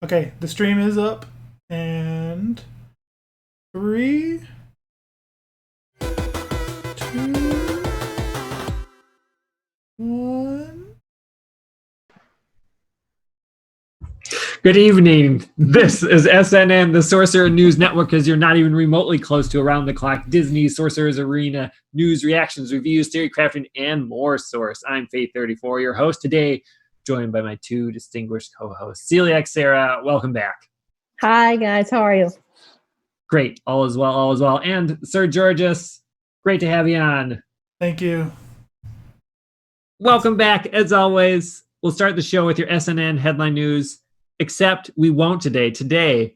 Okay, the stream is up. And 3, 2, 1. Good evening. This is SNN, the Sorcerer News Network, because you're not even remotely close to around-the-clock Disney, Sorcerer's Arena, news, reactions, reviews, theory crafting, and more source. I'm Faith34, your host today, joined by my two distinguished co-hosts, Celiac Sarah. Welcome back. Hi, guys. How are you? Great. All is well, all is well. And Sir Georges, great to have you on. Thank you. Welcome back. As always, we'll start the show with your SNN headline news, except we won't today. Today,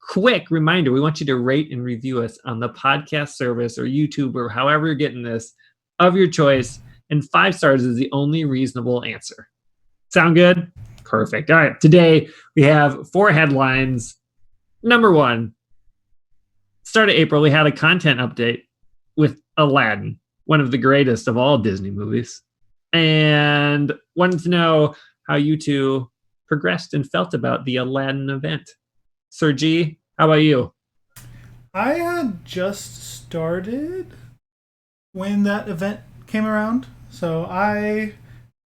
quick reminder, we want you to rate and review us on the podcast service or YouTube or however you're getting this of your choice, and 5 stars is the only reasonable answer. Sound good? Perfect. All right. Today, we have 4 headlines. Number 1, start of April, we had a content update with Aladdin, one of the greatest of all Disney movies, and wanted to know how you two progressed and felt about the Aladdin event. Sir G, how about you? I had just started when that event came around, so I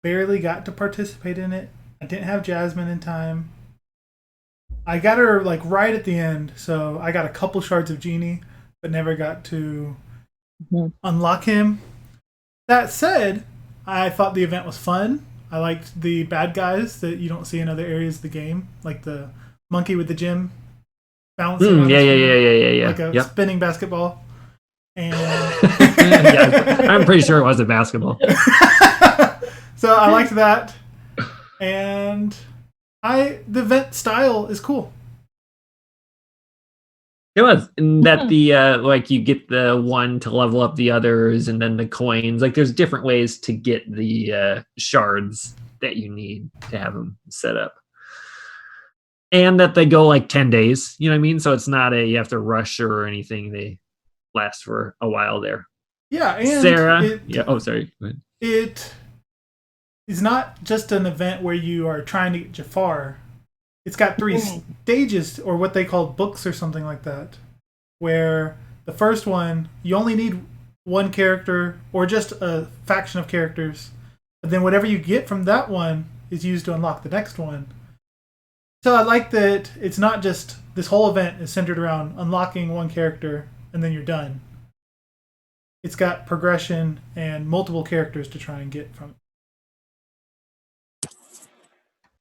barely got to participate in it. I didn't have Jasmine in time. I got her like right at the end, so I got a couple shards of Genie, but never got to unlock him. That said, I thought the event was fun. I liked the bad guys that you don't see in other areas of the game, like the monkey with the gem bouncing. Yeah. Like a spinning basketball. And yeah, I'm pretty sure it was a basketball. So I liked that. And the event style is cool. It was. And that the like you get the one to level up the others, and then the coins. Like there's different ways to get the shards that you need to have them set up. And that they go like 10 days, you know what I mean? So it's not you have to rush or anything. They last for a while there. Yeah, and Sarah. Sorry. Go ahead. It is not just an event where you are trying to get Jafar. It's got 3 stages, or what they call books or something like that, where the first one, you only need one character or just a faction of characters. But then whatever you get from that one is used to unlock the next one. So I like that it's not just this whole event is centered around unlocking one character and then you're done. It's got progression and multiple characters to try and get from it.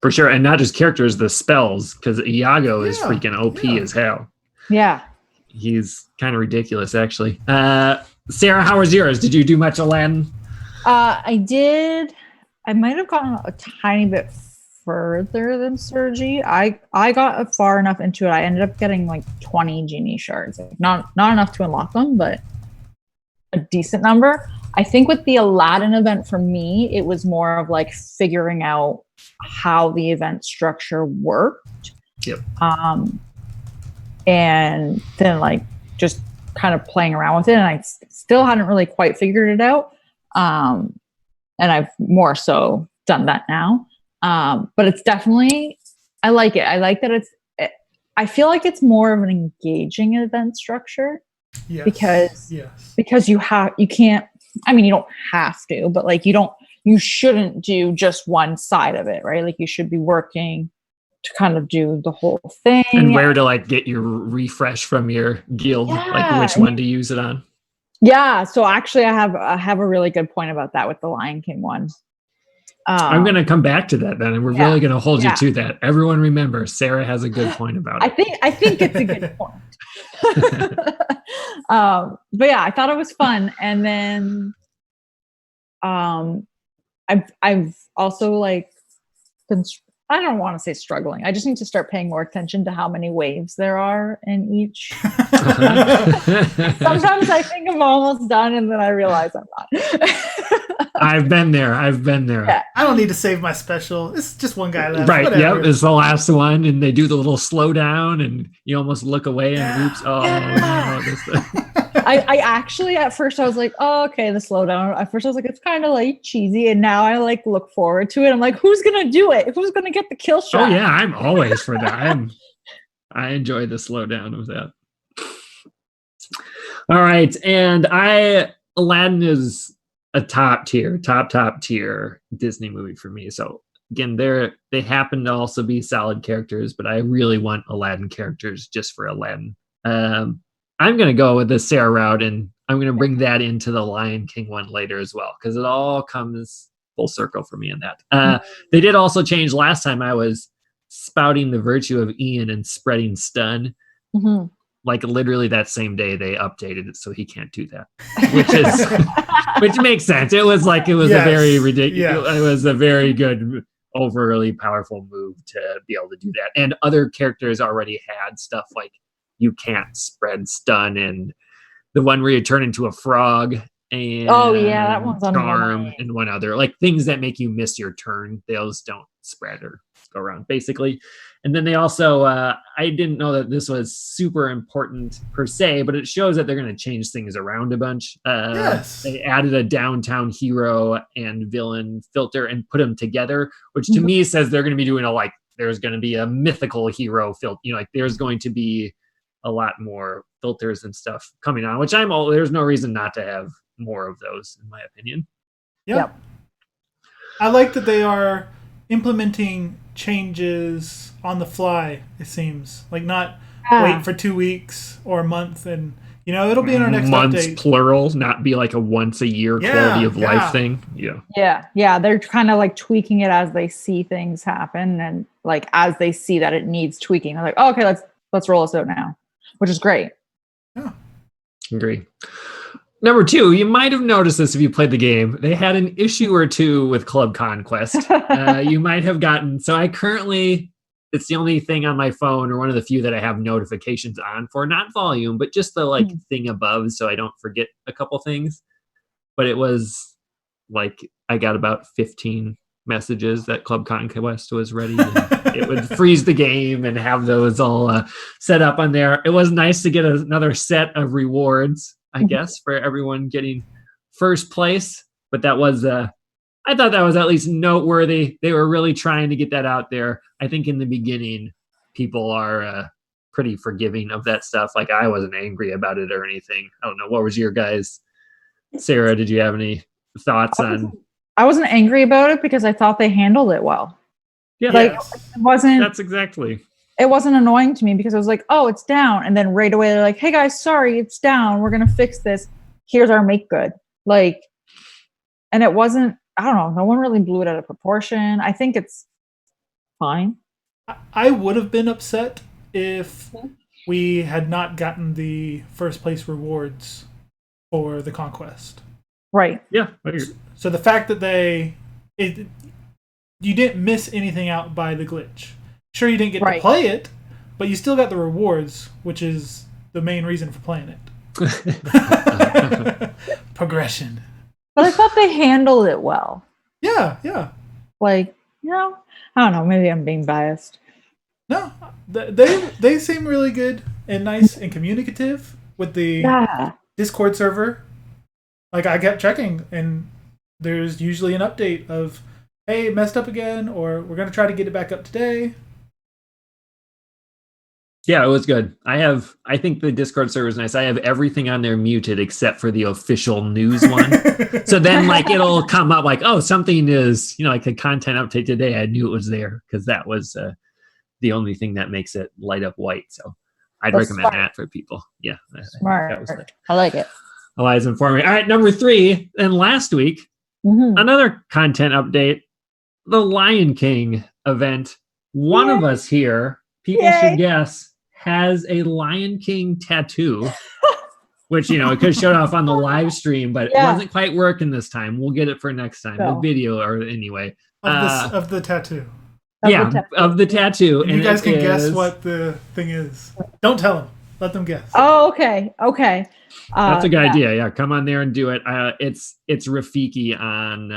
For sure, and not just characters, the spells, because Iago is freaking OP as hell. Yeah. He's kind of ridiculous, actually. Sarah, how was yours? Did you do much Aladdin? I did. I might have gotten a tiny bit further than Sergi. I got far enough into it. I ended up getting like 20 Genie shards. Not enough to unlock them, but a decent number. I think with the Aladdin event, for me, it was more of like figuring out how the event structure worked. Yep. And then like just kind of playing around with it. And I still hadn't really quite figured it out. And I've more so done that now. But it's definitely, I like it. I like that I feel like it's more of an engaging event structure. Yes. Because you can't, I mean, you don't have to, but like you shouldn't do just one side of it, right? Like you should be working to kind of do the whole thing. And where to like get your refresh from your guild, like which one to use it on. Yeah. So actually I have a really good point about that with the Liion King one. I'm going to come back to that then, and we're really going to hold you to that. Everyone remember, Sarah has a good point about it. I think it's a good point. But yeah, I thought it was fun. And then I've also like been, I don't want to say struggling. I just need to start paying more attention to how many waves there are in each. Sometimes I think I'm almost done, and then I realize I'm not. I've been there. Yeah. I don't need to save my special. It's just one guy left. Right. Whatever. Yep. It's the last one, and they do the little slow down, and you almost look away and oops. Oh, no, I actually at first I was like, oh, okay, the slowdown. At first I was like, it's kind of like cheesy, and now I like look forward to it. I'm like, who's gonna do it? Who's gonna get the kill shot? Oh yeah, I'm always for that. I enjoy the slowdown of that. All right, and Aladdin is a top tier Disney movie for me. So again, they happen to also be solid characters, but I really want Aladdin characters just for Aladdin. I'm going to go with the Sarah route, and I'm going to bring that into the Lion King one later as well, because it all comes full circle for me in that. They did also change last time. I was spouting the virtue of Ian and spreading stun. Mm-hmm. Like literally that same day they updated it so he can't do that, which makes sense. It was a very ridiculous. It was a very good, overly powerful move to be able to do that. And other characters already had stuff like you can't spread stun, and the one where you turn into a frog, and that one's on charm, and one other, like things that make you miss your turn. Those don't spread or go around basically. And then they also, I didn't know that this was super important per se, but it shows that they're going to change things around a bunch. Yes. They added a downtown hero and villain filter and put them together, which to me says they're going to be doing there's going to be a mythical hero filter. There's going to be a lot more filters and stuff coming on, which there's no reason not to have more of those, in my opinion. Yep. I like that they are implementing changes on the fly, it seems. Like not wait for 2 weeks or a month, and it'll be in our next months update. Plural, not be like a once a year quality of life thing. Yeah. They're kind of like tweaking it as they see things happen, and like as they see that it needs tweaking, they're like, oh, okay, let's roll this out now, which is great. Yeah, agree. Number 2, you might have noticed this if you played the game. They had an issue or two with Club Conquest. You might have gotten. So it's the only thing on my phone, or one of the few that I have notifications on for, not volume, but just the thing above, so I don't forget a couple things. But it was like I got about 15 messages that Club Conquest was ready. And it would freeze the game and have those all set up on there. It was nice to get another set of rewards, I guess, for everyone getting first place. But that was, I thought that was at least noteworthy. They were really trying to get that out there. I think in the beginning, people are pretty forgiving of that stuff. Like I wasn't angry about it or anything. I don't know. What was your guys? Sarah, did you have any thoughts on? I wasn't angry about it because I thought they handled it well. Yeah, it wasn't. That's exactly. It wasn't annoying to me because I was like, oh, it's down. And then right away they're like, hey guys, sorry, it's down. We're going to fix this. Here's our make good. And it wasn't, I don't know. No one really blew it out of proportion. I think it's fine. I would have been upset if we had not gotten the first place rewards for the conquest. Right. Yeah. So the fact that you didn't miss anything out by the glitch. Sure, you didn't get to play it, but you still got the rewards, which is the main reason for playing it. Progression. But I thought they handled it well. Yeah. I don't know. Maybe I'm being biased. No, they seem really good and nice and communicative with the Discord server. Like I kept checking, and there's usually an update of, hey, it messed up again, or we're going to try to get it back up today. Yeah, it was good. I think the Discord server is nice. I have everything on there muted except for the official news one. So then it'll come up like, oh, something is, like a content update today. I knew it was there because that was the only thing that makes it light up white. So I'd recommend that for people. Yeah. Smart. I like it. Eli's informing. All right, number 3. And last week, another content update, the Liion King event. One of us here, people should guess, has a Lion King tattoo, which, it could show off on the live stream, but it wasn't quite working this time. We'll get it for next time. The video, or anyway. Of the tattoo. Of the tattoo. And you guys can guess what the thing is. Don't tell them. Let them guess. Oh, okay. That's a good idea. Yeah, come on there and do it. It's Rafiki on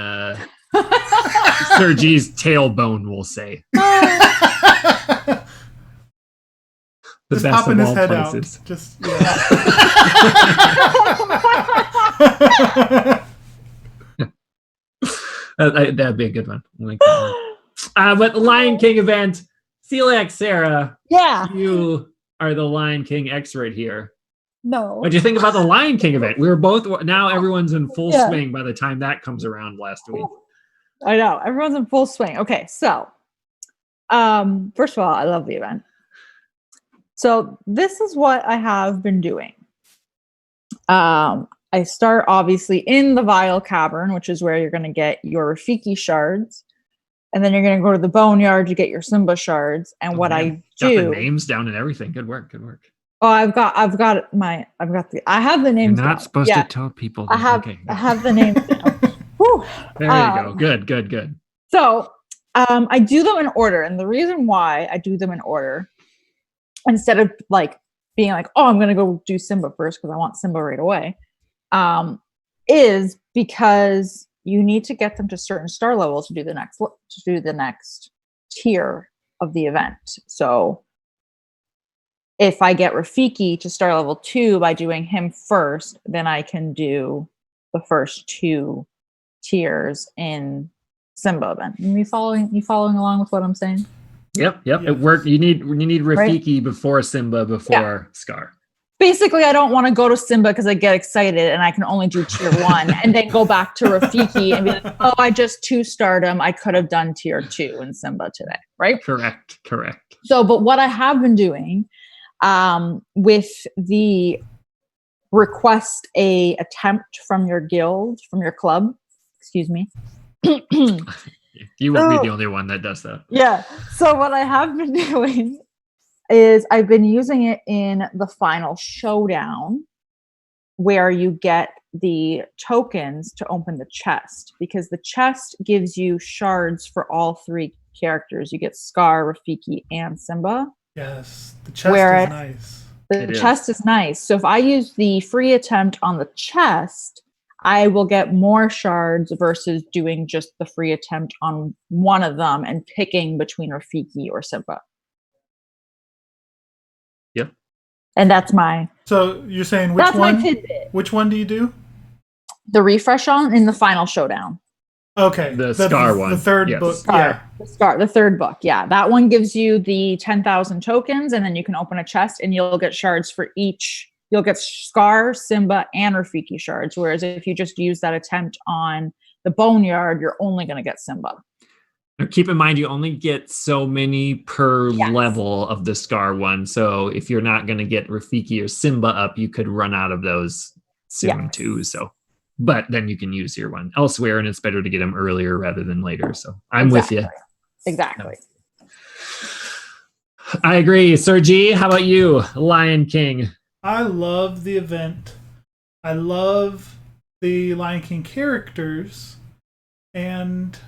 Sergi's tailbone, we'll say. The just best popping of his all head places. out. Just yeah. That'd be a good one. I like that one. But the Lion King event, Celiac Sarah, Yeah. you are the Lion King expert here. No. What do you think about the Lion King event? We were both, now everyone's in full Yeah. swing by the time that comes around last week. I know. Everyone's in full swing. Okay, so first of all, I love the event. So this is what I have been doing. I start obviously in the Vile Cavern, which is where you're going to get your Rafiki shards. And then you're going to go to the Boneyard to get your Simba shards. And what I do... Got the names down and everything. Good work. Good work. Oh, I have the names. You're not down. supposed to tell people that. I have the names down. Whew. There you go. Good. So I do them in order. And the reason why I do them in order, instead of like being like, oh, I'm going to go do Simba first because I want Simba right away, is because you need to get them to certain star levels to do the next tier of the event. So if I get Rafiki to star level 2 by doing him first, then I can do the first 2 tiers in Simba event. You following along with what I'm saying? Yep. It worked. You need Rafiki before Simba, before Scar. Basically, I don't want to go to Simba because I get excited and I can only do tier 1 and then go back to Rafiki and be like, oh, I just 2-starred him. I could have done tier 2 in Simba today, right? Correct. So, but what I have been doing with the request a attempt from your guild, from your club, excuse me. You won't be the only one that does that. Yeah. So what I have been doing is I've been using it in the final showdown where you get the tokens to open the chest, because the chest gives you shards for all 3 characters. You get Scar, Rafiki, and Simba. Yes, the chest is nice. The chest is nice. So if I use the free attempt on the chest, I will get more shards versus doing just the free attempt on one of them and picking between Rafiki or Simba. Yep. And that's my... So you're saying which one? My tidbit. Which one do you do? The refresh on in the final showdown. Okay. The Scar one. The third book. The third book. Yeah. That one gives you the 10,000 tokens, and then you can open a chest and you'll get shards for each. You'll get Scar, Simba, and Rafiki shards. Whereas if you just use that attempt on the Boneyard, you're only going to get Simba. Now keep in mind, you only get so many per level of the Scar one. So if you're not going to get Rafiki or Simba up, you could run out of those soon too. So, but then you can use your one elsewhere, and it's better to get them earlier rather than later. So I'm with you. Exactly. I agree. Sir G, how about you? Lion King. I love the event. I love the Lion King characters. And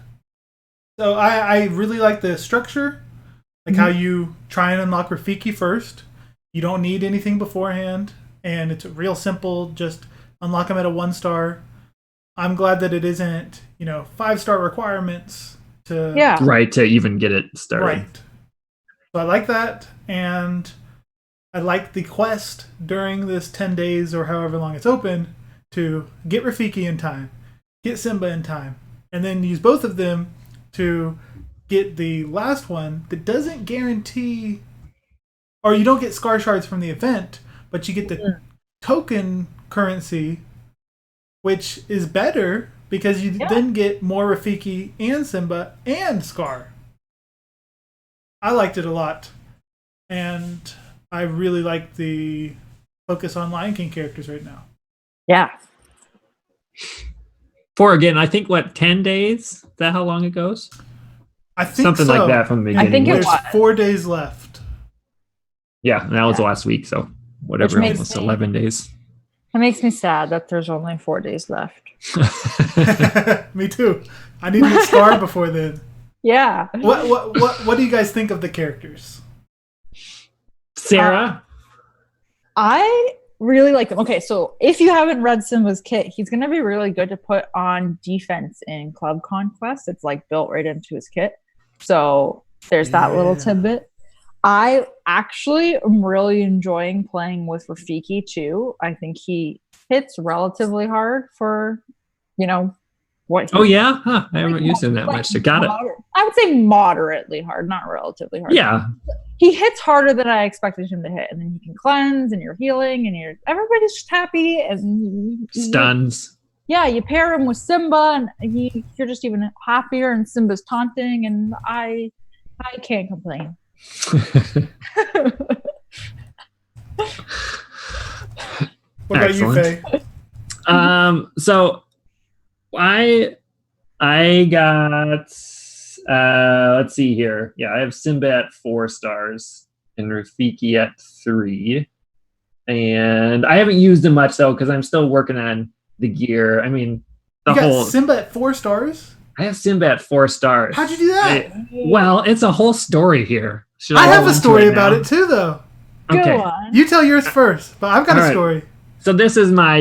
so I really like the structure. Like how you try and unlock Rafiki first. You don't need anything beforehand. And it's real simple. Just unlock him at a 1-star. I'm glad that it isn't, 5-star requirements to... Yeah. Right, to even get it started. Right. So I like that. And I like the quest during this 10 days or however long it's open to get Rafiki in time, get Simba in time, and then use both of them to get the last one that doesn't guarantee, or you don't get Scar Shards from the event, but you get the token currency, which is better because you then get more Rafiki and Simba and Scar. I liked it a lot. And I really like the focus on Lion King characters right now. Yeah. For again, I think 10 days? Is that how long it goes? I think something like that from the beginning. I think there's 4 days left. Yeah, and that was last week, so whatever, almost 11 days. It makes me sad that there's only 4 days left. Me too. I need to get Scar before then. Yeah. What do you guys think of the characters? Sarah? I really like them. Okay, so if you haven't read Simba's kit, he's going to be really good to put on defense in Club Conquest. It's like built right into his kit. So there's that little tidbit. I actually am really enjoying playing with Rafiki too. I think he hits relatively hard for, what he. Oh yeah, huh? I haven't used him that much. So got it. I would say moderately hard, not relatively hard. Yeah, he hits harder than I expected him to hit, and then he can cleanse, and you're healing, and everybody's just happy, and stuns. You pair him with Simba, and you're just even happier, and Simba's taunting, and I can't complain. What about you, Faye? So I got let's see here. Yeah, I have Simba at 4 stars and Rafiki at 3. And I haven't used them much though, because I'm still working on the gear. I mean, you got Simba at 4 stars? I have Simba at 4 stars. How'd you do that? Well, it's a whole story here. I have a story about it too, though. Okay. Go on. You tell yours first, but I've got a story. So this is my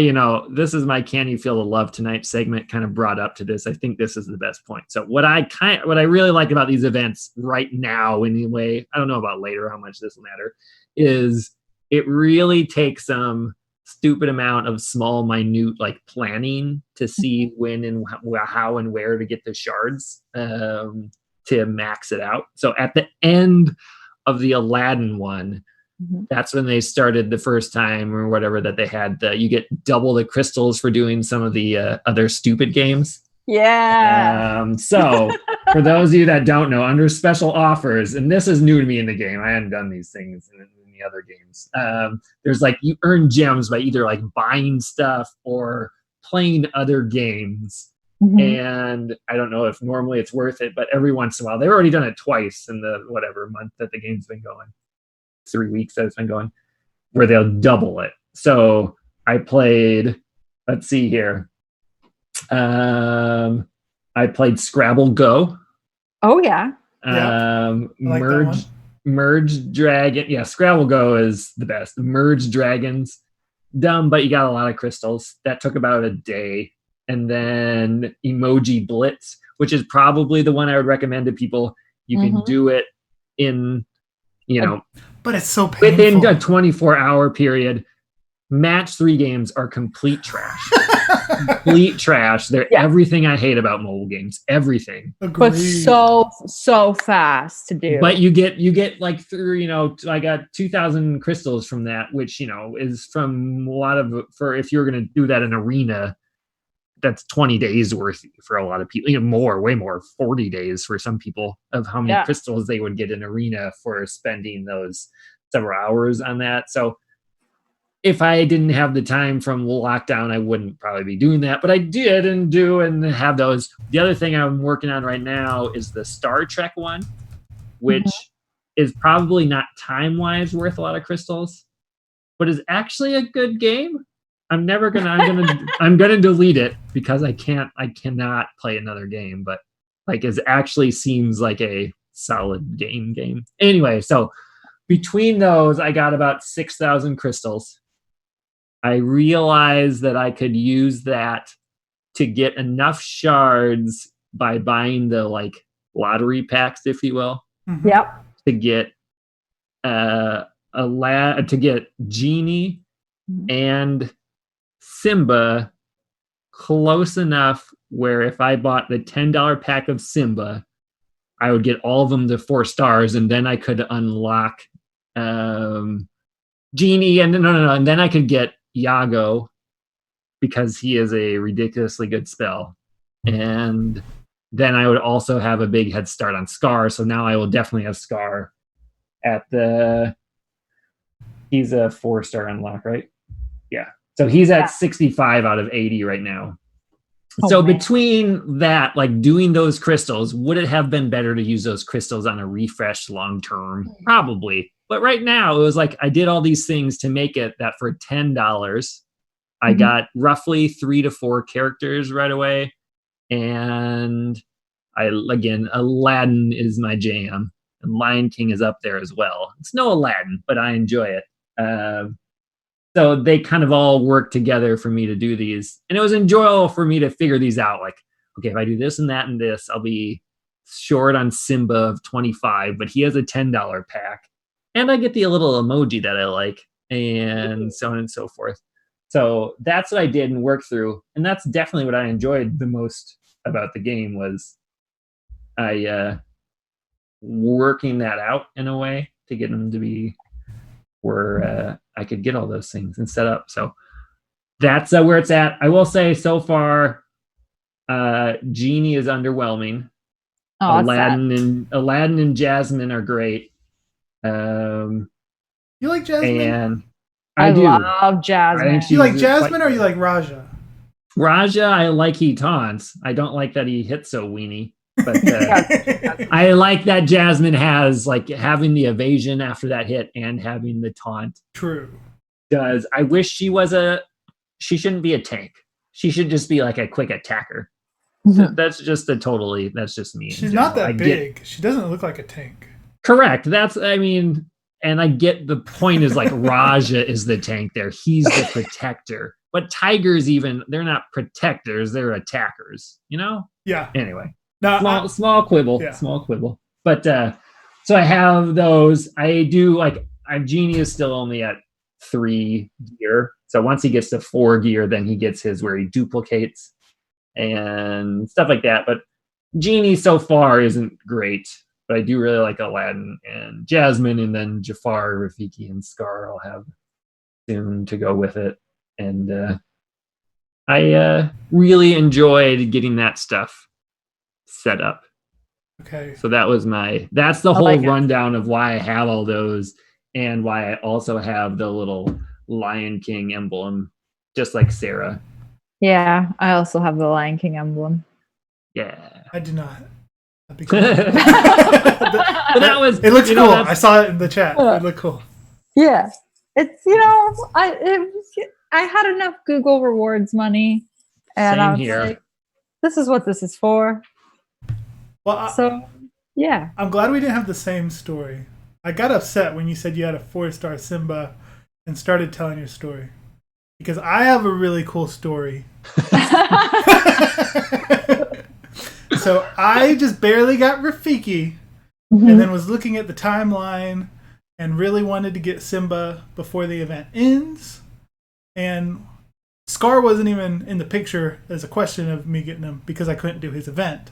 Can You Feel the Love Tonight segment kind of brought up to this. I think this is the best point. So what I really like about these events right now, anyway, I don't know about later how much this will matter, is it really takes some stupid amount of small, minute planning to see when and how and where to get the shards to max it out. So at the end of the Aladdin one, that's when they started the first time or whatever that they had. You get double the crystals for doing some of the other stupid games. Yeah. So for those of you that don't know, under special offers, and this is new to me in the game, I hadn't done these things in the other games. There's you earn gems by either buying stuff or playing other games. And I don't know if normally it's worth it, but every once in a while, they've already done it twice in the whatever month that the game's been going. 3 weeks that it's been going, where they'll double it. So I played, let's see here. I played Scrabble Go. Oh yeah. Merge Dragon. Yeah, Scrabble Go is the best. Merge Dragons. Dumb, but you got a lot of crystals. That took about a day. And then Emoji Blitz, which is probably the one I would recommend to people. You can do it in, but it's so painful. Within a 24-hour period. Match 3 games are complete trash. Complete trash. They're everything I hate about mobile games. Everything. Agreed. But so fast to do. But you get through, I got 2,000 crystals from that, which, is from a lot of, for if you're going to do that in arena, that's 20 days worth for a lot of people, way more, 40 days for some people of how many crystals they would get in arena for spending those several hours on that. So if I didn't have the time from lockdown, I wouldn't probably be doing that, but I did and have those. The other thing I'm working on right now is the Star Trek one, which is probably not time-wise worth a lot of crystals, but is actually a good game. I'm gonna delete it because I cannot play another game, but it actually seems like a solid game. Anyway, so between those, I got about 6,000 crystals. I realized that I could use that to get enough shards by buying the lottery packs, if you will. Yep. To get to get Genie and Simba close enough where if I bought the $10 pack of Simba, I would get all of them to 4 stars, and then I could unlock Genie, and and then I could get Iago because he is a ridiculously good spell, and then I would also have a big head start on Scar. So now I will definitely have Scar at he's a 4-star unlock, right? Yeah. So he's at 65 out of 80 right now. So between that, doing those crystals, would it have been better to use those crystals on a refresh long term? Probably. But right now, it was I did all these things to make it that for $10, I got roughly 3 to 4 characters right away. And Aladdin is my jam. And Liiion King is up there as well. It's no Aladdin, but I enjoy it. So they kind of all work together for me to do these. And it was enjoyable for me to figure these out. Okay, if I do this and that and this, I'll be short on Simba of 25, but he has a $10 pack. And I get the little emoji that I like, and so on and so forth. So that's what I did and worked through. And that's definitely what I enjoyed the most about the game was I working that out in a way to get them to be where I could get all those things and set up. So that's where it's at. I will say so far, Genie is underwhelming. Oh, Aladdin and Jasmine are great. You like Jasmine? And I do love Jasmine. You like Jasmine or you like Raja? Raja, I like he taunts. I don't like that he hits so weenie. But I like that Jasmine has like having the evasion after that hit and having the taunt. True. I wish she shouldn't be a tank. She should just be like a quick attacker. That's just me. She's not that big. She doesn't look like a tank. Correct. And I get the point is like Raja is the tank there. He's the protector. But tigers they're not protectors, they're attackers, you know? Yeah. Anyway. No, small quibble. Yeah. Small quibble. But so I have those. I do Genie is still only at 3 gear. So once he gets to 4 gear, then he gets his where he duplicates and stuff like that. But Genie so far isn't great. But I do really like Aladdin and Jasmine, and then Jafar, Rafiki, and Scar I'll have soon to go with it. And I really enjoyed getting that stuff set up. Okay. So that's the whole rundown of why I have all those and why I also have the little Liion King emblem, just like Sarah. Yeah, I also have the Lion King emblem. Yeah. I do not. That'd be cool. It looks cool. I saw it in the chat. It looked cool. Yeah. It's, I had enough Google rewards money and I was like, this is what this is for. Well, yeah. I'm glad we didn't have the same story. I got upset when you said you had a 4-star Simba and started telling your story. Because I have a really cool story. So I just barely got Rafiki and then was looking at the timeline and really wanted to get Simba before the event ends. And Scar wasn't even in the picture as a question of me getting him because I couldn't do his event.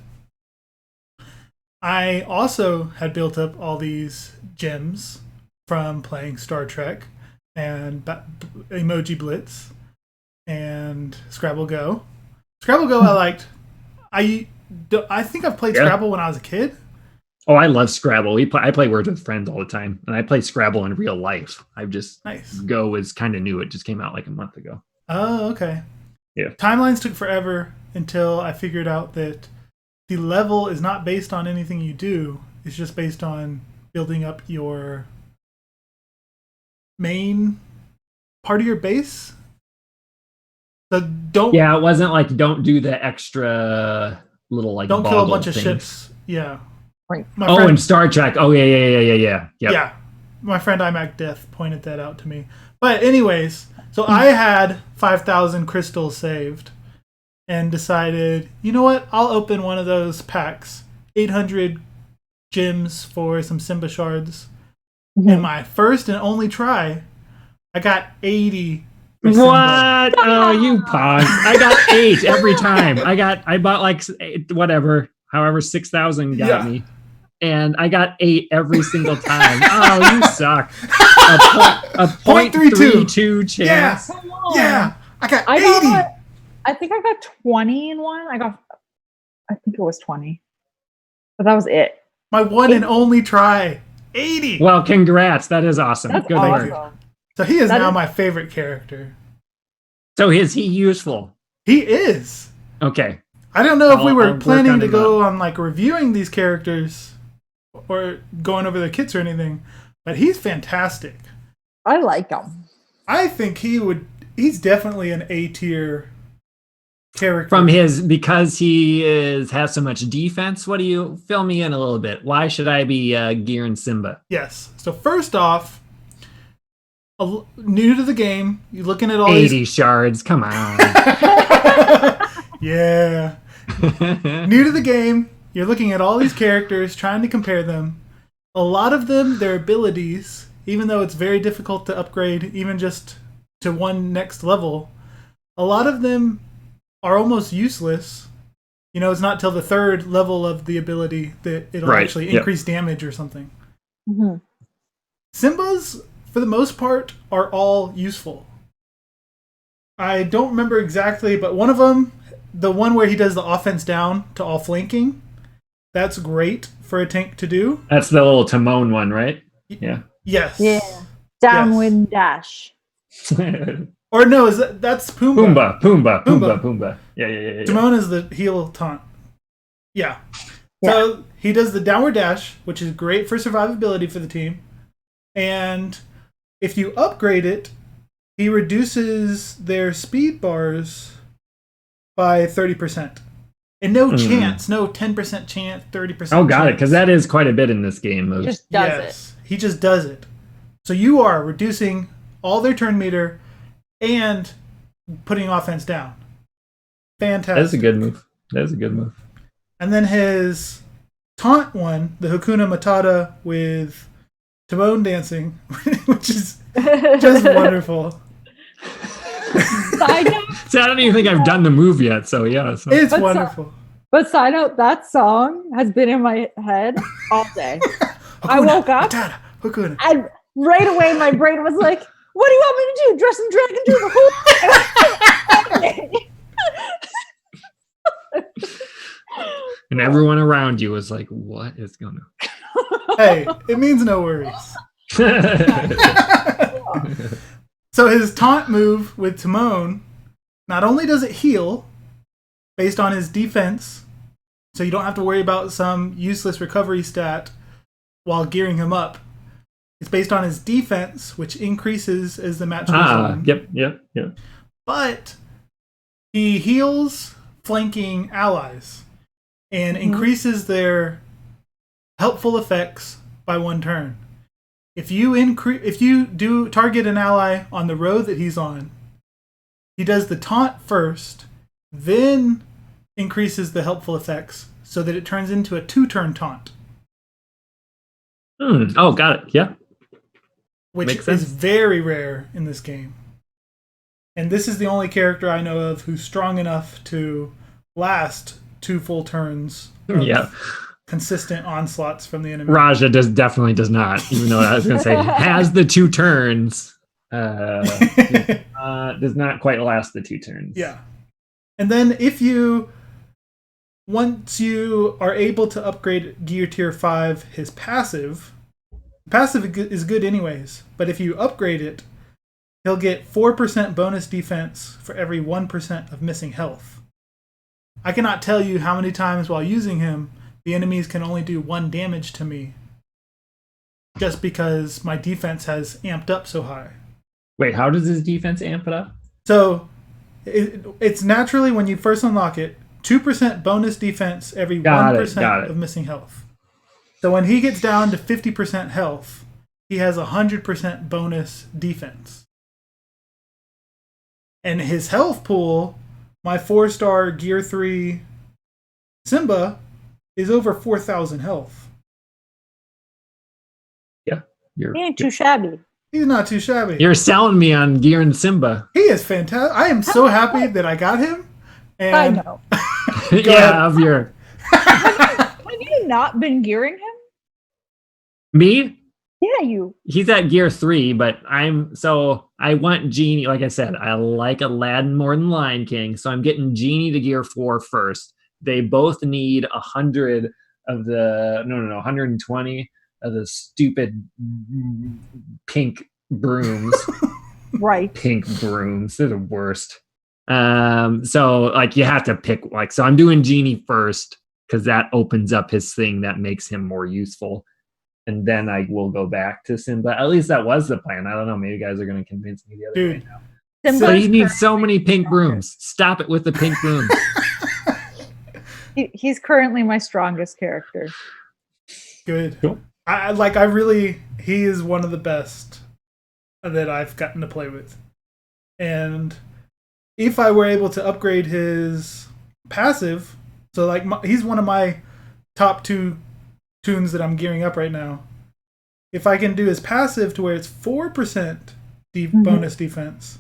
I also had built up all these gems from playing Star Trek and Emoji Blitz and Scrabble Go. Scrabble Go I liked. I think I've played Scrabble when I was a kid. Oh, I love Scrabble. I play Words with Friends all the time, and I play Scrabble in real life. Go is kind of new. It just came out like a month ago. Oh, okay. Yeah. Timelines took forever until I figured out that the level is not based on anything you do. It's just based on building up your main part of your base. Yeah, it wasn't like don't do the extra little like don't kill a bunch things. of ships. Yeah. Right. And Star Trek. Oh yeah. Yep. Yeah. My friend iMac Death pointed that out to me. But anyways, so I had 5,000 crystals saved and decided, you know what? I'll open one of those packs. 800 gems for some Simba shards. In my first and only try, I got 80. What? Oh, you punk. I got 8 every time. I bought like however 6,000 got me. And I got 8 every single time. Oh, you suck. A 0.32 chance. Yeah. I got 80. I think I got 20 in one. I think it was 20. But that was it. My one and only try. 80. Well, congrats. That is awesome. That's Good awesome. work. So he is now my favorite character. So is he useful? He is. Okay. I don't know if we were planning to go on like reviewing these characters or going over their kits or anything, but he's fantastic. I like him. I think he's definitely an A-tier character. Because he has so much defense. What do you fill me in a little bit? Why should I be gearing Simba? Yes. So first off, new to the game, you're looking at all 80 shards. Come on. Yeah. New to the game, you're looking at all these characters, trying to compare them. A lot of them, their abilities, even though it's very difficult to upgrade, even just to one next level, a lot of them are almost useless. You know, it's not till the third level of the ability that it'll actually increase damage or something. Mm-hmm. Simba's, for the most part, are all useful. I don't remember exactly, but one of them, the one where he does the offense down to all flanking, that's great for a tank to do. That's the little Timon one, right? Yeah. Yes. Yeah. Downwind dash. Or no, that's Pumbaa. Pumbaa. Yeah. Timon is the heal taunt. Yeah. So he does the downward dash, which is great for survivability for the team. And if you upgrade it, he reduces their speed bars by 30%. And no chance, no 10% chance, 30%. Oh, got it, because that is quite a bit in this game. He just does it. He just does it. So you are reducing all their turn meter and putting offense down. Fantastic. That's a good move. And then his taunt one, the Hakuna Matata with Timon dancing, which is just wonderful. Side note, See, I don't even think I've done the move yet, so yeah. So. It's wonderful. But side note, that song has been in my head all day. I woke up Matata, Hakuna. and right away my brain was like, what do you want me to do? Dress and dragon do the whole And everyone around you was like, what is going on? Hey, it means no worries. So his taunt move with Timon, not only does it heal based on his defense, so you don't have to worry about some useless recovery stat while gearing him up. It's based on his defense, which increases as the match goes on. Yep. But he heals flanking allies and increases their helpful effects by one turn. If you do target an ally on the road that he's on, he does the taunt first, then increases the helpful effects so that it turns into a 2-turn taunt. Oh, got it. Yeah. Which is very rare in this game. And this is the only character I know of who's strong enough to last 2 full turns of consistent onslaughts from the enemy. Raja definitely does not, even though I was going to say has the 2 turns. Does not quite last the 2 turns. Yeah. And then once you are able to upgrade Gear Tier 5, his passive is good anyways, but if you upgrade it, he'll get 4% bonus defense for every 1% of missing health. I cannot tell you how many times while using him, the enemies can only do 1 damage to me just because my defense has amped up so high. Wait, how does his defense amp it up? So, it's naturally when you first unlock it, 2% bonus defense every 1% of missing health. So when he gets down to 50% health, he has 100% bonus defense. And his health pool, my 4-star Gear 3 Simba, is over 4,000 health. Yeah. He ain't too shabby. He's not too shabby. You're selling me on Gear and Simba. He is fantastic. I am so happy that I got him. And I know. Have you not been gearing him? Me? Yeah, you. He's at Gear 3, but I want Genie. Like I said, I like Aladdin more than Lion King, so I'm getting Genie to Gear 4 first. They both need 100 of the 120 of the stupid pink brooms. Right. Pink brooms. They're the worst. So like you have to pick so I'm doing Genie first because that opens up his thing that makes him more useful. And then I will go back to Simba. At least that was the plan. I don't know. Maybe you guys are going to convince me the other way now. So he needs so many pink brooms. Stop it with the pink brooms. He's currently my strongest character. Good. Cool. He is one of the best that I've gotten to play with. And if I were able to upgrade his passive, so he's one of my top 2 tunes that I'm gearing up right now. if I can do his passive to where it's 4% bonus defense,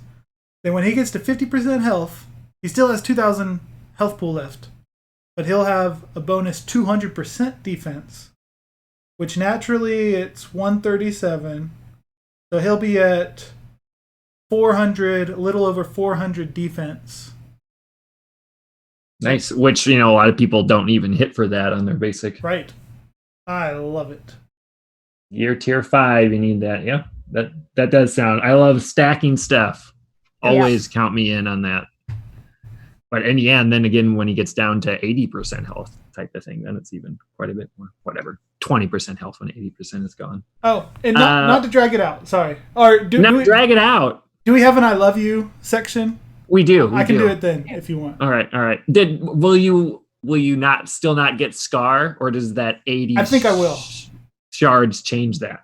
then when he gets to 50% health, he still has 2,000 health pool left. But he'll have a bonus 200% defense, which naturally it's 137. So he'll be at 400, a little over 400 defense. Nice, which, a lot of people don't even hit for that on their basic. Right. I love it. You're tier 5, you need that. Yeah, that does sound. I love stacking stuff. Always count me in on that. But in the end, then again, when he gets down to 80% health type of thing, then it's even quite a bit more. Whatever, 20% health when 80% is gone. Oh, and not to drag it out. Sorry. Or drag it out. Do we have an "I love you" section? We do. I can do it then if you want. All right. Will you not get Scar, or does that 80? I think I will. Shards change that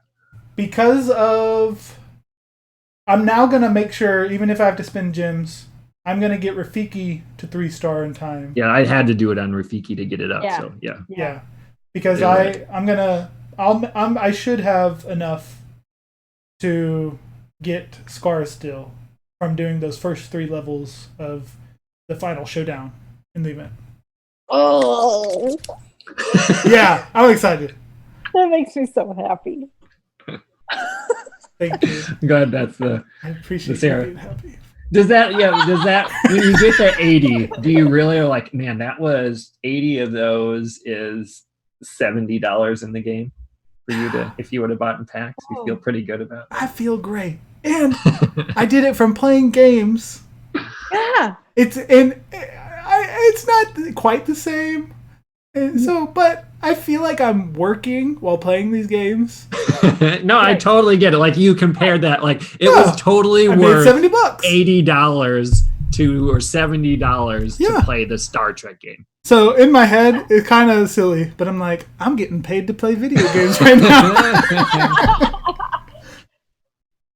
because of. I'm now gonna make sure, even if I have to spend gems, I'm gonna get Rafiki to 3-star in time. Yeah, I had to do it on Rafiki to get it up. Yeah. So yeah, because I should have enough to get Scar still from doing those first 3 levels of the final showdown in the event. Oh, yeah, I'm excited. That makes me so happy. Thank you. God, that's I appreciate you being happy. Does that when you get to 80, do you really like, man, that was 80 of those is $70 in the game for you to, if you would have bought in packs, you feel pretty good about it? I feel great. And I did it from playing games. Yeah. It's not quite the same. And so, but I feel like I'm working while playing these games. No, I totally get it. Like, you compared that, like, it was totally worth $70, $80 or $70 to play the Star Trek game. So in my head, it's kind of silly, but I'm like, I'm getting paid to play video games right now.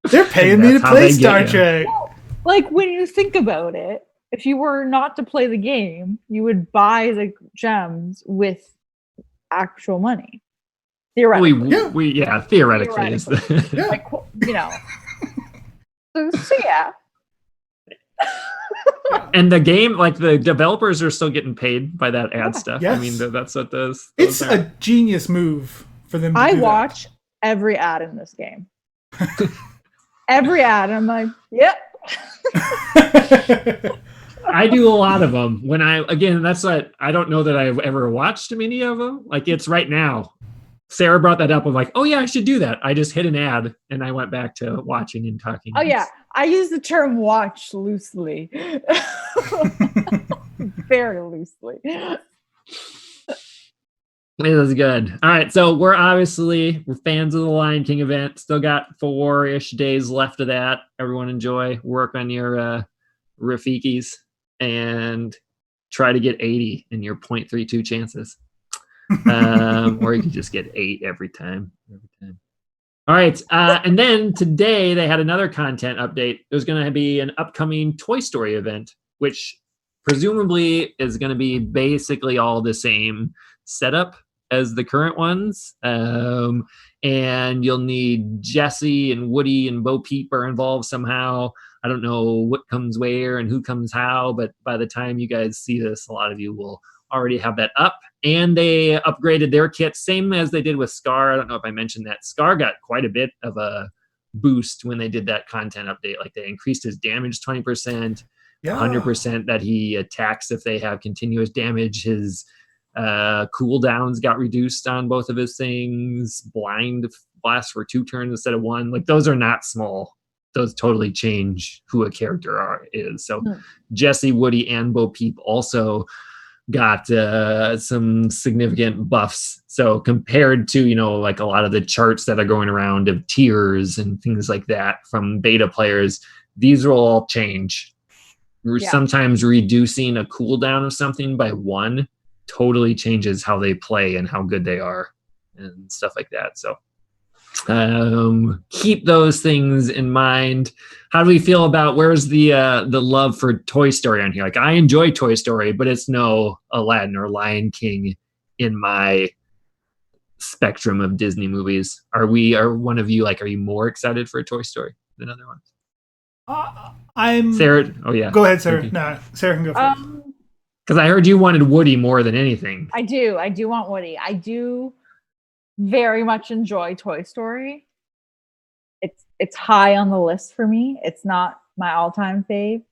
They're paying me to play Star Trek. Like, when you think about it, if you were not to play the game, you would buy the gems with actual money. Theoretically. Theoretically. Is the like, So yeah. And the game, like, the developers are still getting paid by that ad stuff. Yes. I mean, that's what those It's are. a genius move for them to do watch every ad in this game. Every ad, I'm like, yep. I do a lot of them. That's what I don't know that I've ever watched many of them. Like, it's right now. Sarah brought that up. I'm like, oh yeah, I should do that. I just hit an ad and I went back to watching and talking. Oh yeah, I use the term "watch" loosely, very loosely. It was good. All right, so we're fans of the Liiion King event. Still got 4-ish days left of that. Everyone enjoy. Work on your Rafikis and try to get 80 in your 0.32 chances. Or you can just get 8 every time. All right. And then today they had another content update. There's going to be an upcoming Toy Story event, which presumably is going to be basically all the same setup as the current ones. And you'll need Jesse and Woody and Bo Peep are involved somehow. I don't know what comes where and who comes how, but by the time you guys see this, a lot of you will already have that up. And they upgraded their kit, same as they did with Scar. I don't know if I mentioned that. Scar got quite a bit of a boost when they did that content update. Like, they increased his damage 20%, 100% that he attacks if they have continuous damage. His cooldowns got reduced on both of his things. Blind lasts for 2 turns instead of 1. Like, those are not small. Those totally change who a character is. So Jesse, Woody, and Bo Peep also got some significant buffs. So compared to, like a lot of the charts that are going around of tiers and things like that from beta players, these will all change. Sometimes reducing a cooldown of something by 1 totally changes how they play and how good they are and stuff like that. So keep those things in mind. How do we feel about, where's the love for Toy Story on here? Like, I enjoy Toy Story, but it's no Aladdin or Liiion King in my spectrum of Disney movies. Are one of you are you more excited for a Toy Story than other ones? I'm Sarah. Oh yeah. Go ahead, Sarah. No, Sarah can go first. Because I heard you wanted Woody more than anything. I do want Woody. I do very much enjoy Toy Story. It's high on the list for me. It's not my all-time fave.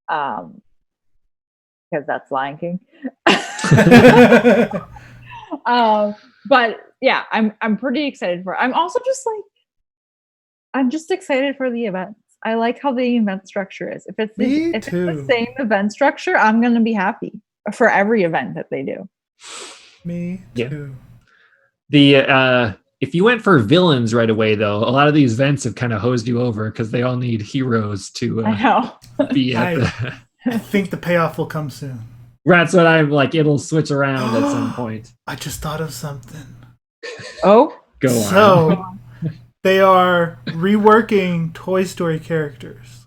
Because that's Lion King. But yeah, I'm pretty excited for it. I'm also I'm just excited for the events. I like how the event structure is. If it's the same event structure, I'm gonna be happy for every event that they do. Me too. If you went for villains right away, though, a lot of these events have kind of hosed you over because they all need heroes to I know. be at I think the payoff will come soon. That's what I'm like. It'll switch around at some point. I just thought of something. Oh, go on. So they are reworking Toy Story characters.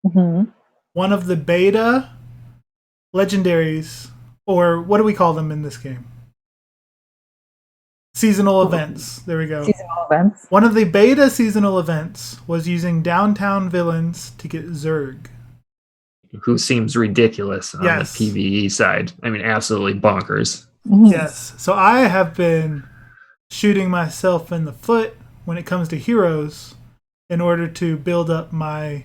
Mm-hmm. One of the beta legendaries, or what do we call them in this game? Seasonal events. There we go. Seasonal events. One of the beta seasonal events was using downtown villains to get Zurg. Who seems ridiculous on the PvE side. I mean, absolutely bonkers. Mm-hmm. Yes. So I have been shooting myself in the foot when it comes to heroes in order to build up my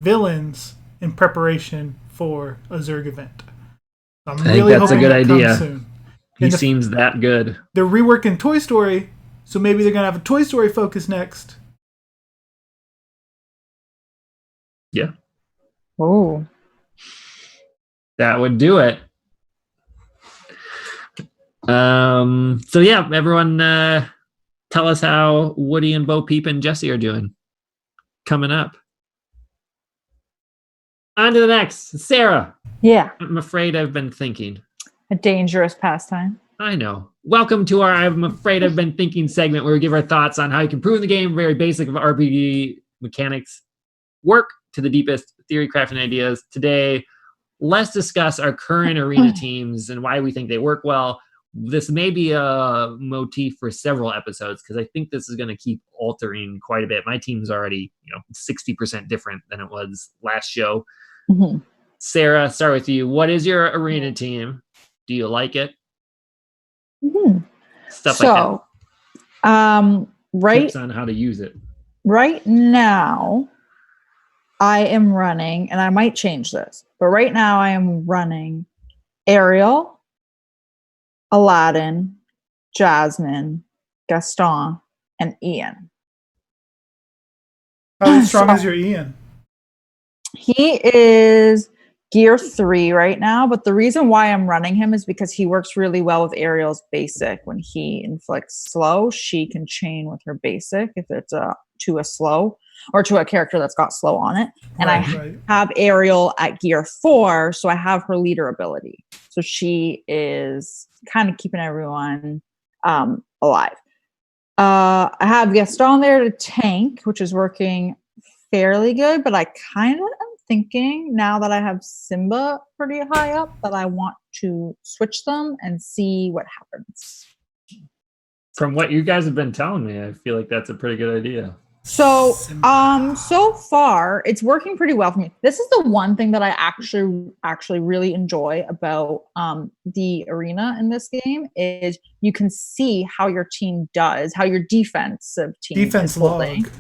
villains in preparation for a Zurg event. So I think that's a good idea. Soon. He seems that good. They're reworking Toy Story, so maybe they're going to have a Toy Story focus next. Yeah. Oh. That would do it. So yeah, everyone tell us how Woody and Bo Peep and Jesse are doing. Coming up. On to the next. Sarah. Yeah. I'm afraid I've been thinking. A dangerous pastime. I know. Welcome to our I'm afraid I've been thinking segment where we give our thoughts on how you can improve the game, very basic of RPG mechanics, work to the deepest theory crafting ideas. Today, let's discuss our current arena teams and why we think they work well. This may be a motif for several episodes because I think this is going to keep altering quite a bit. My team's already, 60% different than it was last show. Mm-hmm. Sarah, start with you. What is your arena team? Do you like it? Mm-hmm. Stuff like that. Tips on how to use it. Right now, I am running, and I might change this, but right now I am running Ariel, Aladdin, Jasmine, Gaston, and Ian. How strong is your Ian? He is Gear 3 right now, but the reason why I'm running him is because he works really well with Ariel's basic. When he inflicts slow, she can chain with her basic if it's to a slow or to a character that's got slow on it. And I have Ariel at Gear 4, so I have her leader ability. So she is kind of keeping everyone alive. I have Gaston there to tank, which is working fairly good, but I kind of am thinking now that I have Simba pretty high up that I want to switch them and see what happens. From what you guys have been telling me, I feel like that's a pretty good idea. So, so far it's working pretty well for me. This is the one thing that I actually really enjoy about the arena in this game is you can see how your team does, how your defensive team is holding. Log.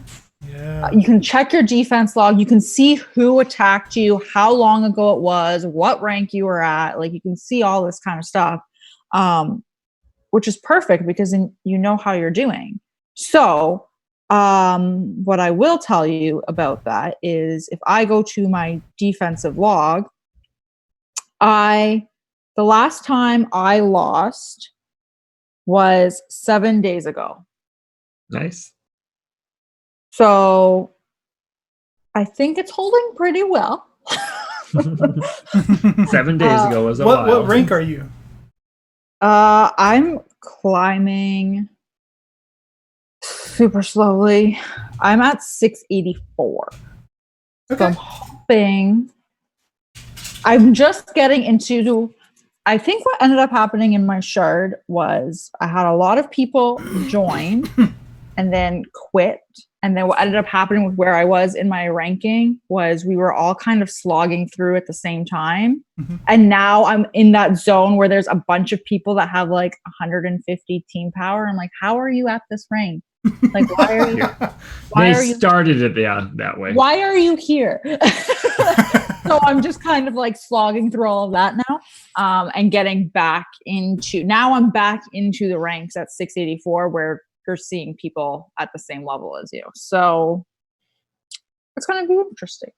Yeah. You can check your defense log. You can see who attacked you, how long ago it was, what rank you were at. Like you can see all this kind of stuff, which is perfect because then you know how you're doing. So what I will tell you about that is if I go to my defensive log, the last time I lost was 7 days ago. Nice. So I think it's holding pretty well. 7 days ago was a while. What rank are you? I'm climbing super slowly. I'm at 684. Okay. So I'm hoping I'm just getting into I think what ended up happening in my shard was I had a lot of people join and then quit. And then what ended up happening with where I was in my ranking was we were all kind of slogging through at the same time. Mm-hmm. And now I'm in that zone where there's a bunch of people that have like 150 team power. I'm like, how are you at this rank? Like, why are you? They started it that way. Why are you here? So I'm just kind of like slogging through all of that now, and getting back into. Now I'm back into the ranks at 684, where you're seeing people at the same level as you. So it's going to be interesting.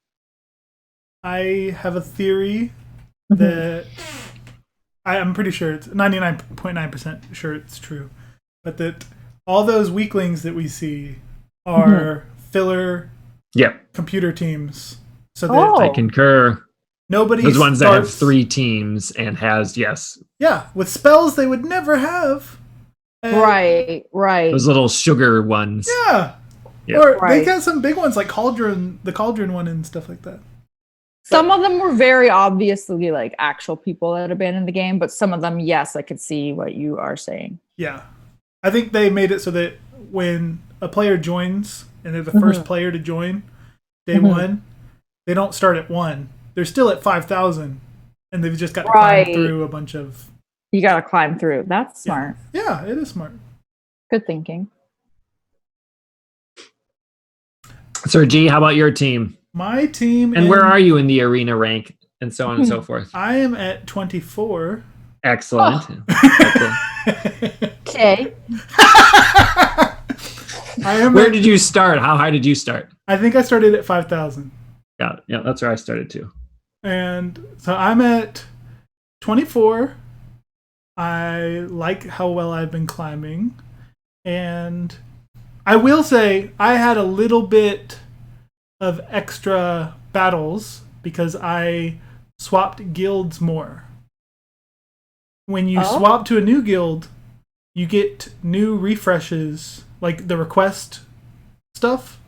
I have a theory that I'm pretty sure it's 99.9% sure it's true, but that all those weaklings that we see are filler computer teams. So that I concur. Nobody those ones that have 3 teams and has with spells they would never have. And right. Those little sugar ones. Yeah. Or they got some big ones like the Cauldron one and stuff like that. Some of them were very obviously like actual people that abandoned the game, but some of them, yes, I could see what you are saying. Yeah. I think they made it so that when a player joins and they're the first player to join day one, they don't start at 1. They're still at 5,000 and they've just got to climb through a bunch of... You got to climb through. That's smart. Yeah, it is smart. Good thinking. Sir G, how about your team? My team... And where are you in the arena rank and so on and so forth? I am at 24. Excellent. Okay. Where did you start? How high did you start? I think I started at 5,000. Got it. Yeah, that's where I started too. And so I'm at 24. I like how well I've been climbing. And I will say I had a little bit of extra battles because I swapped guilds more. When you swap to a new guild, you get new refreshes, like the request stuff.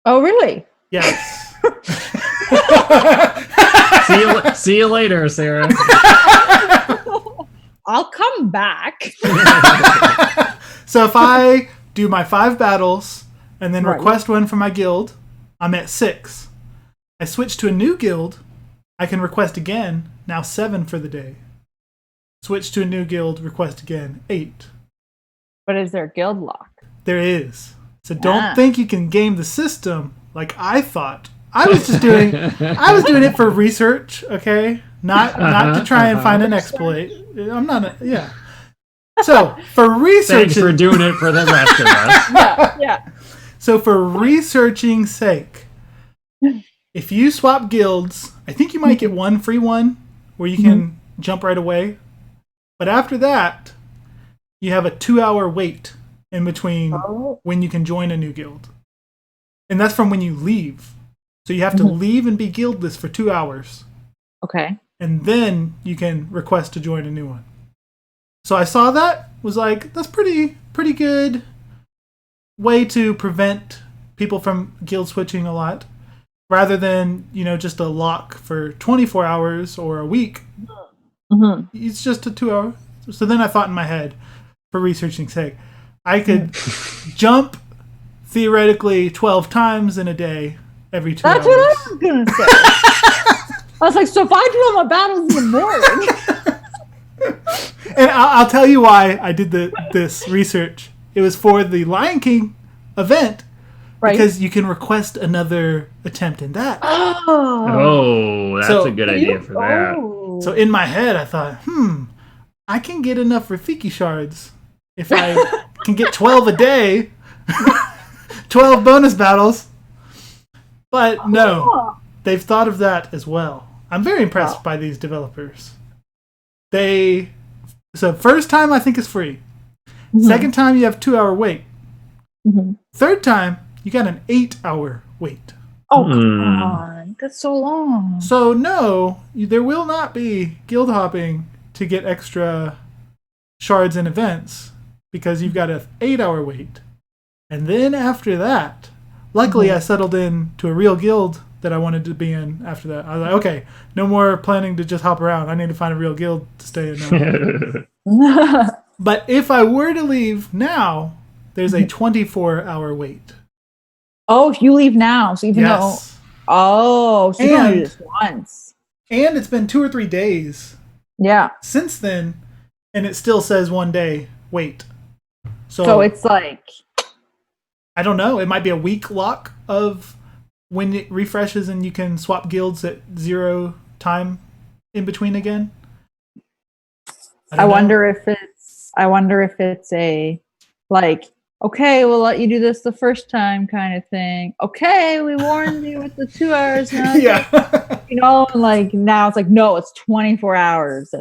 Oh, really? Yes. See you later, Sarah. I'll come back. So if I do my 5 battles and then request one from my guild, I'm at 6. I switch to a new guild, I can request again, now 7 for the day. Switch to a new guild, request again, 8. But is there guild lock? There is. So don't think you can game the system like I thought. I was just doing it for research, okay? Not to try and find an exploit. I'm not So for research, thanks for doing it for the rest of us. Yeah. So for researching sake, if you swap guilds, I think you might get one free one where you can jump right away. But after that, you have a 2-hour wait in between when you can join a new guild. And that's from when you leave. So you have to leave and be guildless for 2 hours. Okay. And then you can request to join a new one. So I saw that, was like, that's pretty good way to prevent people from guild switching a lot. Rather than, just a lock for 24 hours or a week. It's just a 2 hour. So then I thought in my head, for researching sake, I could jump theoretically 12 times in a day every 2 hours. That's what I was going to say. I was like, so if I do all my battles in the morning. And I'll tell you why I did this research. It was for the Liiion King event. Right. Because you can request another attempt in that. Oh, that's a good idea for that. So in my head, I thought, I can get enough Rafiki shards if I can get 12 a day, 12 bonus battles. But no, they've thought of that as well. I'm very impressed by these developers. So first time I think is free. Second time you have 2-hour wait. Third time you got an 8-hour wait. Oh, come on. That's so long. So no, there will not be guild hopping to get extra shards and events because you've got an 8-hour wait. And then after that, luckily I settled in to a real guild that I wanted to be in after that. I was like, okay, no more planning to just hop around. I need to find a real guild to stay in now. But if I were to leave now, there's a 24-hour wait. Oh, if you leave now, so even though... Oh, so you can do this once. And it's been 2 or 3 days since then, and it still says 1 day wait. So it's like... I don't know. It might be a week lock of when it refreshes and you can swap guilds at 0 time in between again. I wonder if it's a like, okay, we'll let you do this the first time kind of thing. Okay, we warned you with the 2 hours now. Yeah. You know, like now it's like, no, it's 24 hours.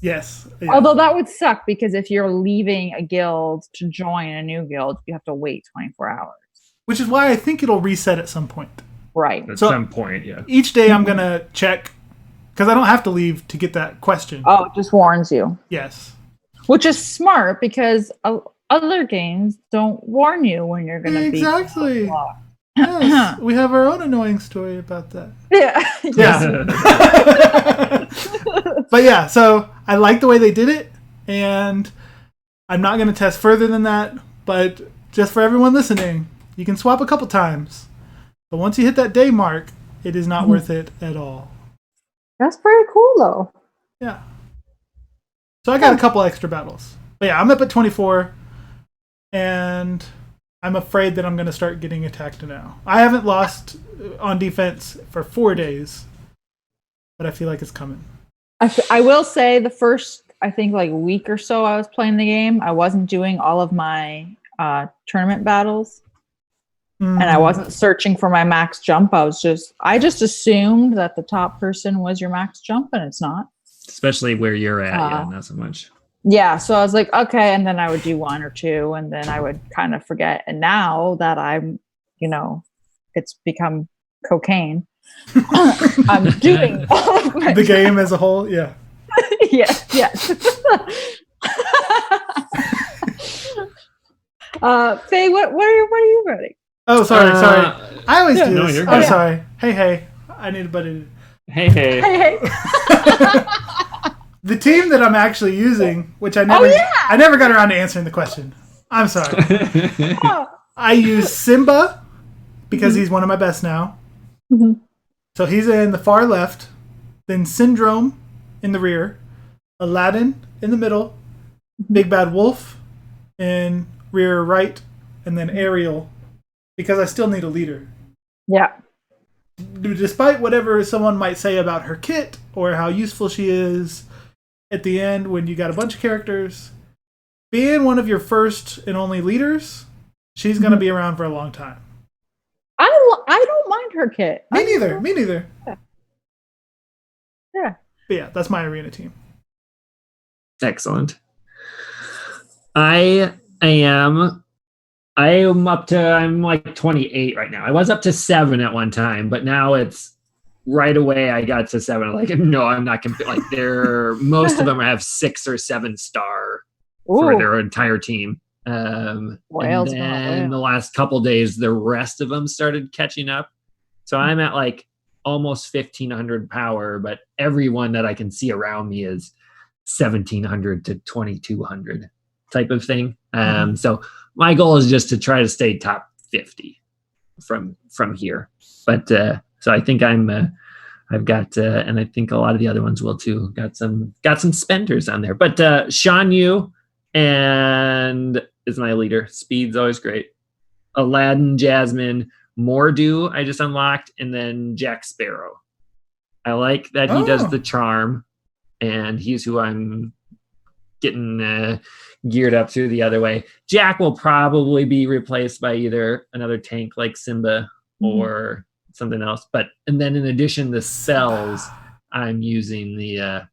Yes. Yeah. Although that would suck because if you're leaving a guild to join a new guild, you have to wait 24 hours. Which is why I think it'll reset at some point. Right. At some point, yeah. Each day I'm going to check, because I don't have to leave to get that question. Oh, it just warns you. Yes. Which is smart because other games don't warn you when you're going to be... Exactly. Yes, we have our own annoying story about that. Yeah. But yeah, so I like the way they did it, and I'm not going to test further than that, but just for everyone listening, you can swap a couple times. But once you hit that day mark, it is not worth it at all. That's pretty cool, though. Yeah. So I got a couple extra battles. But yeah, I'm up at 24, and I'm afraid that I'm going to start getting attacked now. I haven't lost on defense for 4 days, but I feel like it's coming. I will say the first, I think, like week or so I was playing the game, I wasn't doing all of my tournament battles. And I wasn't searching for my max jump. I just assumed that the top person was your max jump, and it's not. Especially where you're at, not so much. Yeah, so I was like, okay, and then I would do 1 or 2, and then I would kind of forget. And now that I'm, it's become cocaine, I'm doing all of my the game as a whole, yeah. Yes. Faye, what are you writing? Oh, sorry. I always do this. You're I'm good. sorry. Hey. I need a buddy. Hey. The team that I'm actually using, which I never got around to answering the question. I'm sorry. I use Simba because he's one of my best now. Mm-hmm. So he's in the far left, then Syndrome in the rear, Aladdin in the middle, Big Bad Wolf in rear right, and then Ariel, because I still need a leader. Yeah. Despite whatever someone might say about her kit or how useful she is, at the end, when you got a bunch of characters, being one of your first and only leaders, she's going to be around for a long time. I don't mind her kit. Me neither. Yeah. But yeah, that's my arena team. Excellent. I'm like 28 right now. I was up to 7 at one time, but now it's right away I got to 7. Like, no, I'm not gonna like most of them have 6 or 7 star for their entire team. And then the last couple days, the rest of them started catching up. So I'm at like almost 1,500 power, but everyone that I can see around me is 1,700 to 2,200 type of thing. So my goal is just to try to stay top 50 from here. But so I think I've got, and I think a lot of the other ones will too. Got some spenders on there. But Shan Yu and is my leader. Speed's always great. Aladdin, Jasmine, Mordu I just unlocked, and then Jack Sparrow. I like that he does the charm, and he's who I'm getting geared up to the other way. Jack will probably be replaced by either another tank like Simba or something else. And then in addition, the spells, I'm using the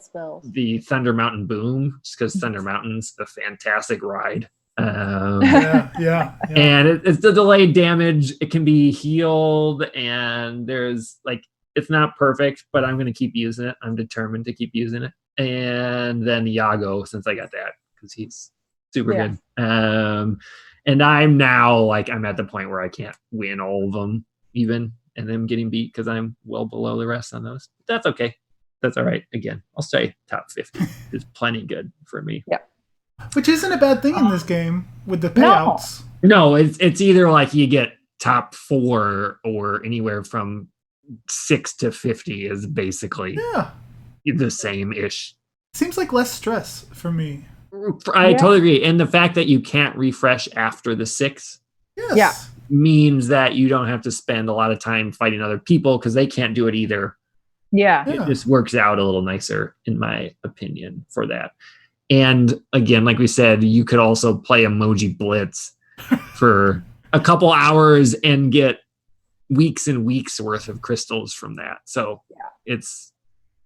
spells. The Thunder Mountain Boom, just because Thunder Mountain's a fantastic ride. Yeah. And it's the delayed damage. It can be healed, and there's like, it's not perfect, but I'm going to keep using it. I'm determined to keep using it. And then Iago, since I got that, because he's super good. And I'm now like, I'm at the point where I can't win all of them even. and them getting beat because I'm well below the rest on those. That's okay. That's all right. Again, I'll say top 50 is plenty good for me. Yeah. Which isn't a bad thing in this game with the payouts. No, it's either like you get top 4 or anywhere from 6 to 50 is basically the same-ish. Seems like less stress for me. I totally agree. And the fact that you can't refresh after the 6 means that you don't have to spend a lot of time fighting other people because they can't do it either. Yeah. It just works out a little nicer, in my opinion, for that. And again, like we said, you could also play Emoji Blitz for a couple hours and get weeks and weeks worth of crystals from that. So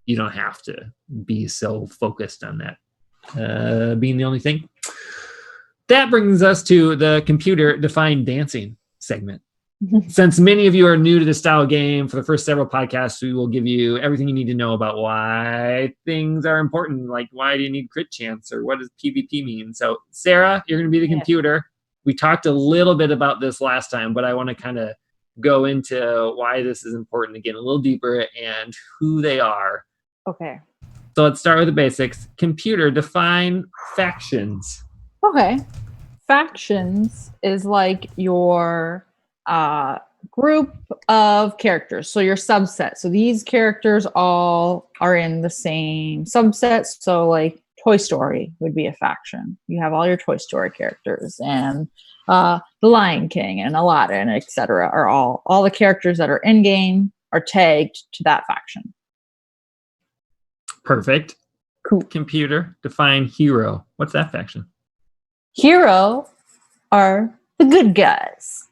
you don't have to be so focused on that being the only thing. That brings us to the computer-defined dancing segment. Since many of you are new to the style game, for the first several podcasts, we will give you everything you need to know about why things are important, like why do you need crit chance, or what does PvP mean? So, Sarah, you're going to be the computer. We talked a little bit about this last time, but I want to kind of go into why this is important again a little deeper and who they are. Okay. So let's start with the basics. Computer, define factions. Okay. Factions is like your group of characters. So your subset. So these characters all are in the same subset. So like Toy Story would be a faction. You have all your Toy Story characters, and the Liion King and Aladdin, etc. are all the characters that are in game are tagged to that faction. Perfect. Cool. Computer, define hero. What's that faction? Hero are the good guys.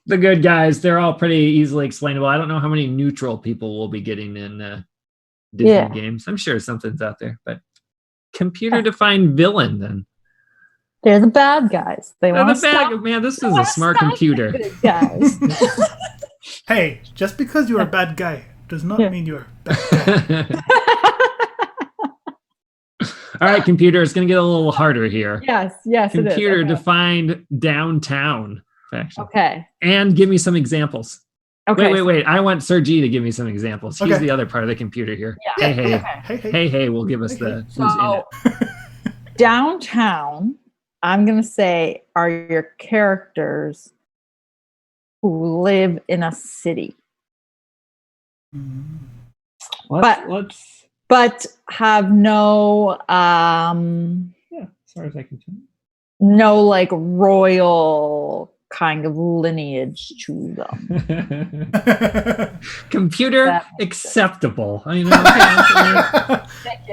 The good guys, they're all pretty easily explainable. I don't know how many neutral people we'll be getting in Disney games. I'm sure something's out there, but computer define villain then. They're the bad guys. They want to stop. Man, this is a smart computer. Guys. Hey, just because you're a bad guy does not mean you're a bad guy. All right, computer, it's going to get a little harder here. Yes, computer it is. Okay. defined downtown faction. Okay. And give me some examples. Okay. Wait. I want Sir G to give me some examples. He's the other part of the computer here. Yeah. Hey, will give us the who's in it. Downtown, I'm going to say, are your characters who live in a city. But have no as far as I can tell. No like royal kind of lineage to them. Computer acceptable. I know.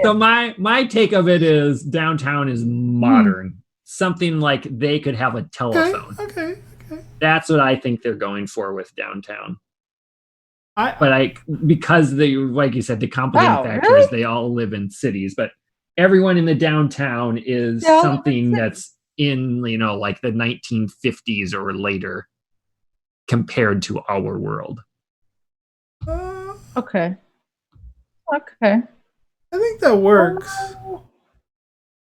So my take of it is downtown is modern. Something like they could have a telephone. Okay. That's what I think they're going for with downtown. Because they, like you said, the complicating factors, they all live in cities, but everyone in the downtown is something that's in, like the 1950s or later compared to our world. Okay. I think that works.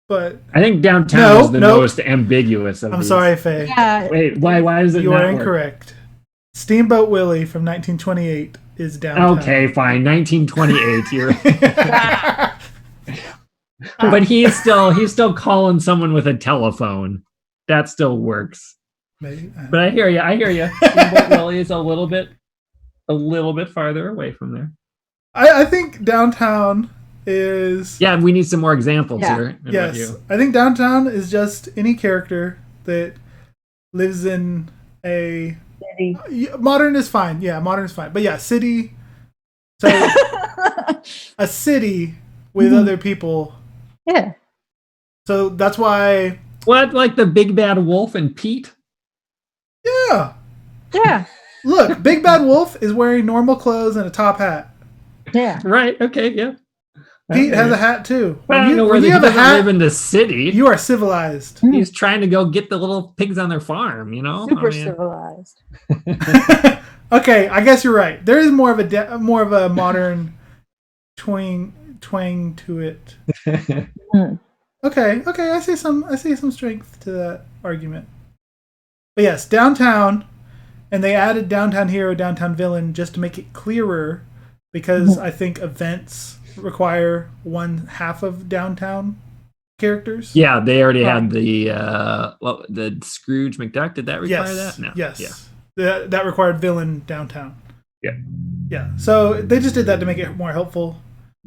But I think downtown is the most ambiguous of these. Sorry, Faye. Yeah. Wait, why is it You not are incorrect. Steamboat Willie from 1928 is downtown. Okay, fine. 1928. You're But he's still calling someone with a telephone. That still works. Maybe. But I hear you. Steamboat Willie is a little bit farther away from there. I think downtown is... Yeah, we need some more examples here. Yes. I think downtown is just any character that lives in a... City. Modern is fine. Yeah, modern is fine. But yeah, city. So a city with other people. Yeah. So that's why... What, like the Big Bad Wolf and Pete? Yeah. Yeah. Look, Big Bad Wolf is wearing normal clothes and a top hat. Yeah. Right. Okay. Yeah. Pete has a hat too. Well, I don't know where he doesn't live in the city. You are civilized. He's trying to go get the little pigs on their farm, Super civilized. Okay, I guess you're right. There is more of a modern twang to it. Okay, I see some strength to that argument. But yes, downtown And they added downtown hero, downtown villain just to make it clearer, because I think events require one half of downtown characters. Yeah, they already had the Scrooge McDuck. Did that require that? No. Yes. Yeah. That required villain downtown. Yeah. Yeah. So they just did that to make it more helpful.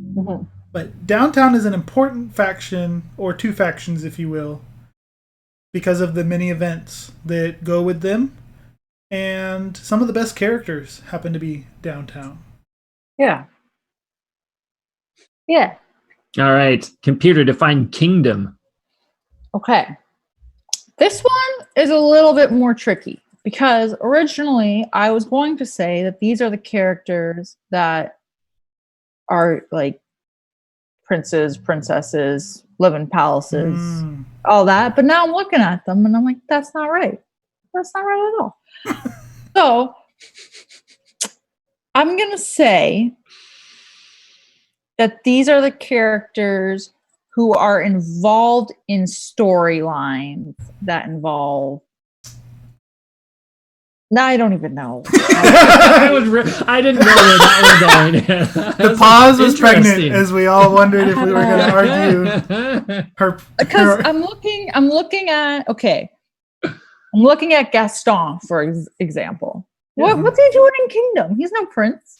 Mm-hmm. But downtown is an important faction, or two factions, if you will, because of the many events that go with them. And some of the best characters happen to be downtown. Yeah. Yeah. All right. Computer, define kingdom. Okay. This one is a little bit more tricky because originally I was going to say that these are the characters that are like princes, princesses, live in palaces, all that. But now I'm looking at them and I'm like, that's not right. That's not right at all. So I'm going to say that these are the characters who are involved in storylines that involve. No, I don't even know. I didn't know where that was going. The pause was pregnant as we all wondered if we were going to argue her. Because I'm looking at Gaston, for example. What's he doing in Kingdom? He's no prince.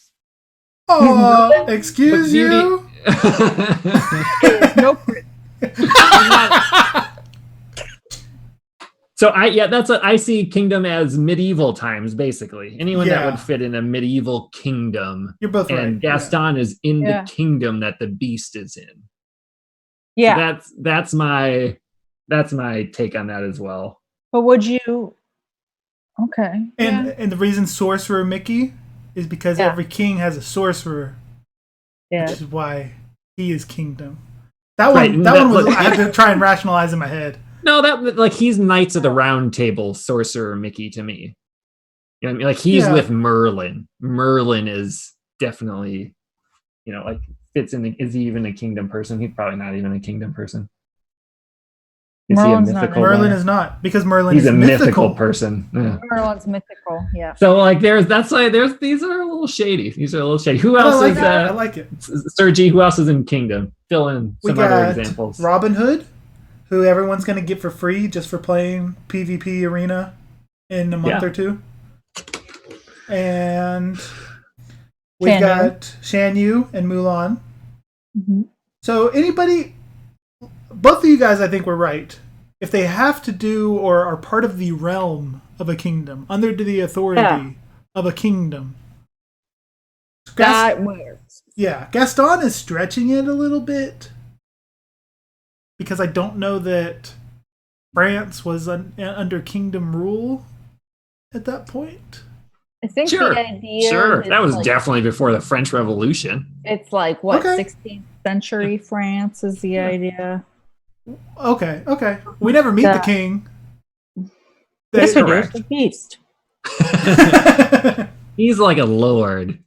Oh, excuse you? No prince. So that's what I see kingdom as medieval times, basically. Anyone that would fit in a medieval kingdom. You're both right. And Gaston is in the kingdom that the beast is in. Yeah. So that's my take on that as well. But would you? Okay. And the reason Sorcerer Mickey is because every king has a sorcerer. Yeah. Which is why he is kingdom. That one was I had to try and rationalize in my head. No, he's Knights of the Round Table Sorcerer Mickey to me. You know what I mean? Like he's with Merlin. Merlin is definitely, fits in. Is he even a kingdom person? He's probably not even a kingdom person. Is Merlin's he a mythical? Merlin is not, because Merlin he's is a mythical person. Yeah. Merlin's mythical, yeah. So these are a little shady. Who else is I like it. Sergi, who else is in Kingdom? Fill in some other examples. Robin Hood, who everyone's going to get for free just for playing PvP Arena in a month or two. And we've got Shan Yu and Mulan. Mm-hmm. So both of you guys, I think, were right. If they have to do or are part of the realm of a kingdom, under the authority of a kingdom. That works. Yeah, Gaston is stretching it a little bit. Because I don't know that France was under kingdom rule at that point. I think the idea... Sure, that was definitely before the French Revolution. It's like, 16th century France is the idea. Okay. We never meet the king. Yes, we do. The beast. He's like a lord.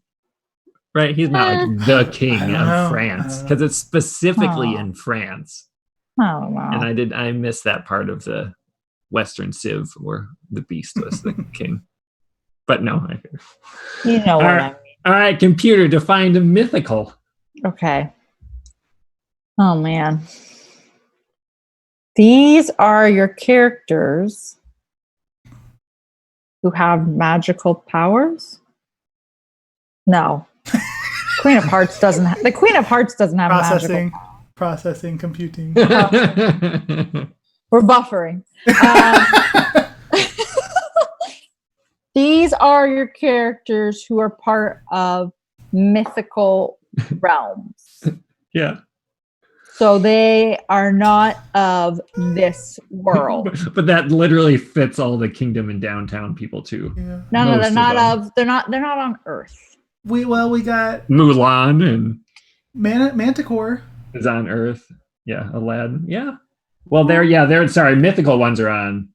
Right? He's not like the king of France. Because it's specifically in France. Oh, wow. And I missed that part of the Western Civ where the beast was the king. But no. You know what I mean. All right, computer, define mythical. Okay. Oh, man. These are your characters who have magical powers? No. Queen of Hearts doesn't have magical powers. Processing, computing. We're buffering. These are your characters who are part of mythical realms. Yeah. So they are not of this world. But that literally fits all the kingdom and downtown people too. Yeah. No, they're not they're not on Earth. We got Mulan and Manticore is on Earth. Yeah, Aladdin. Yeah. Well, mythical ones are on.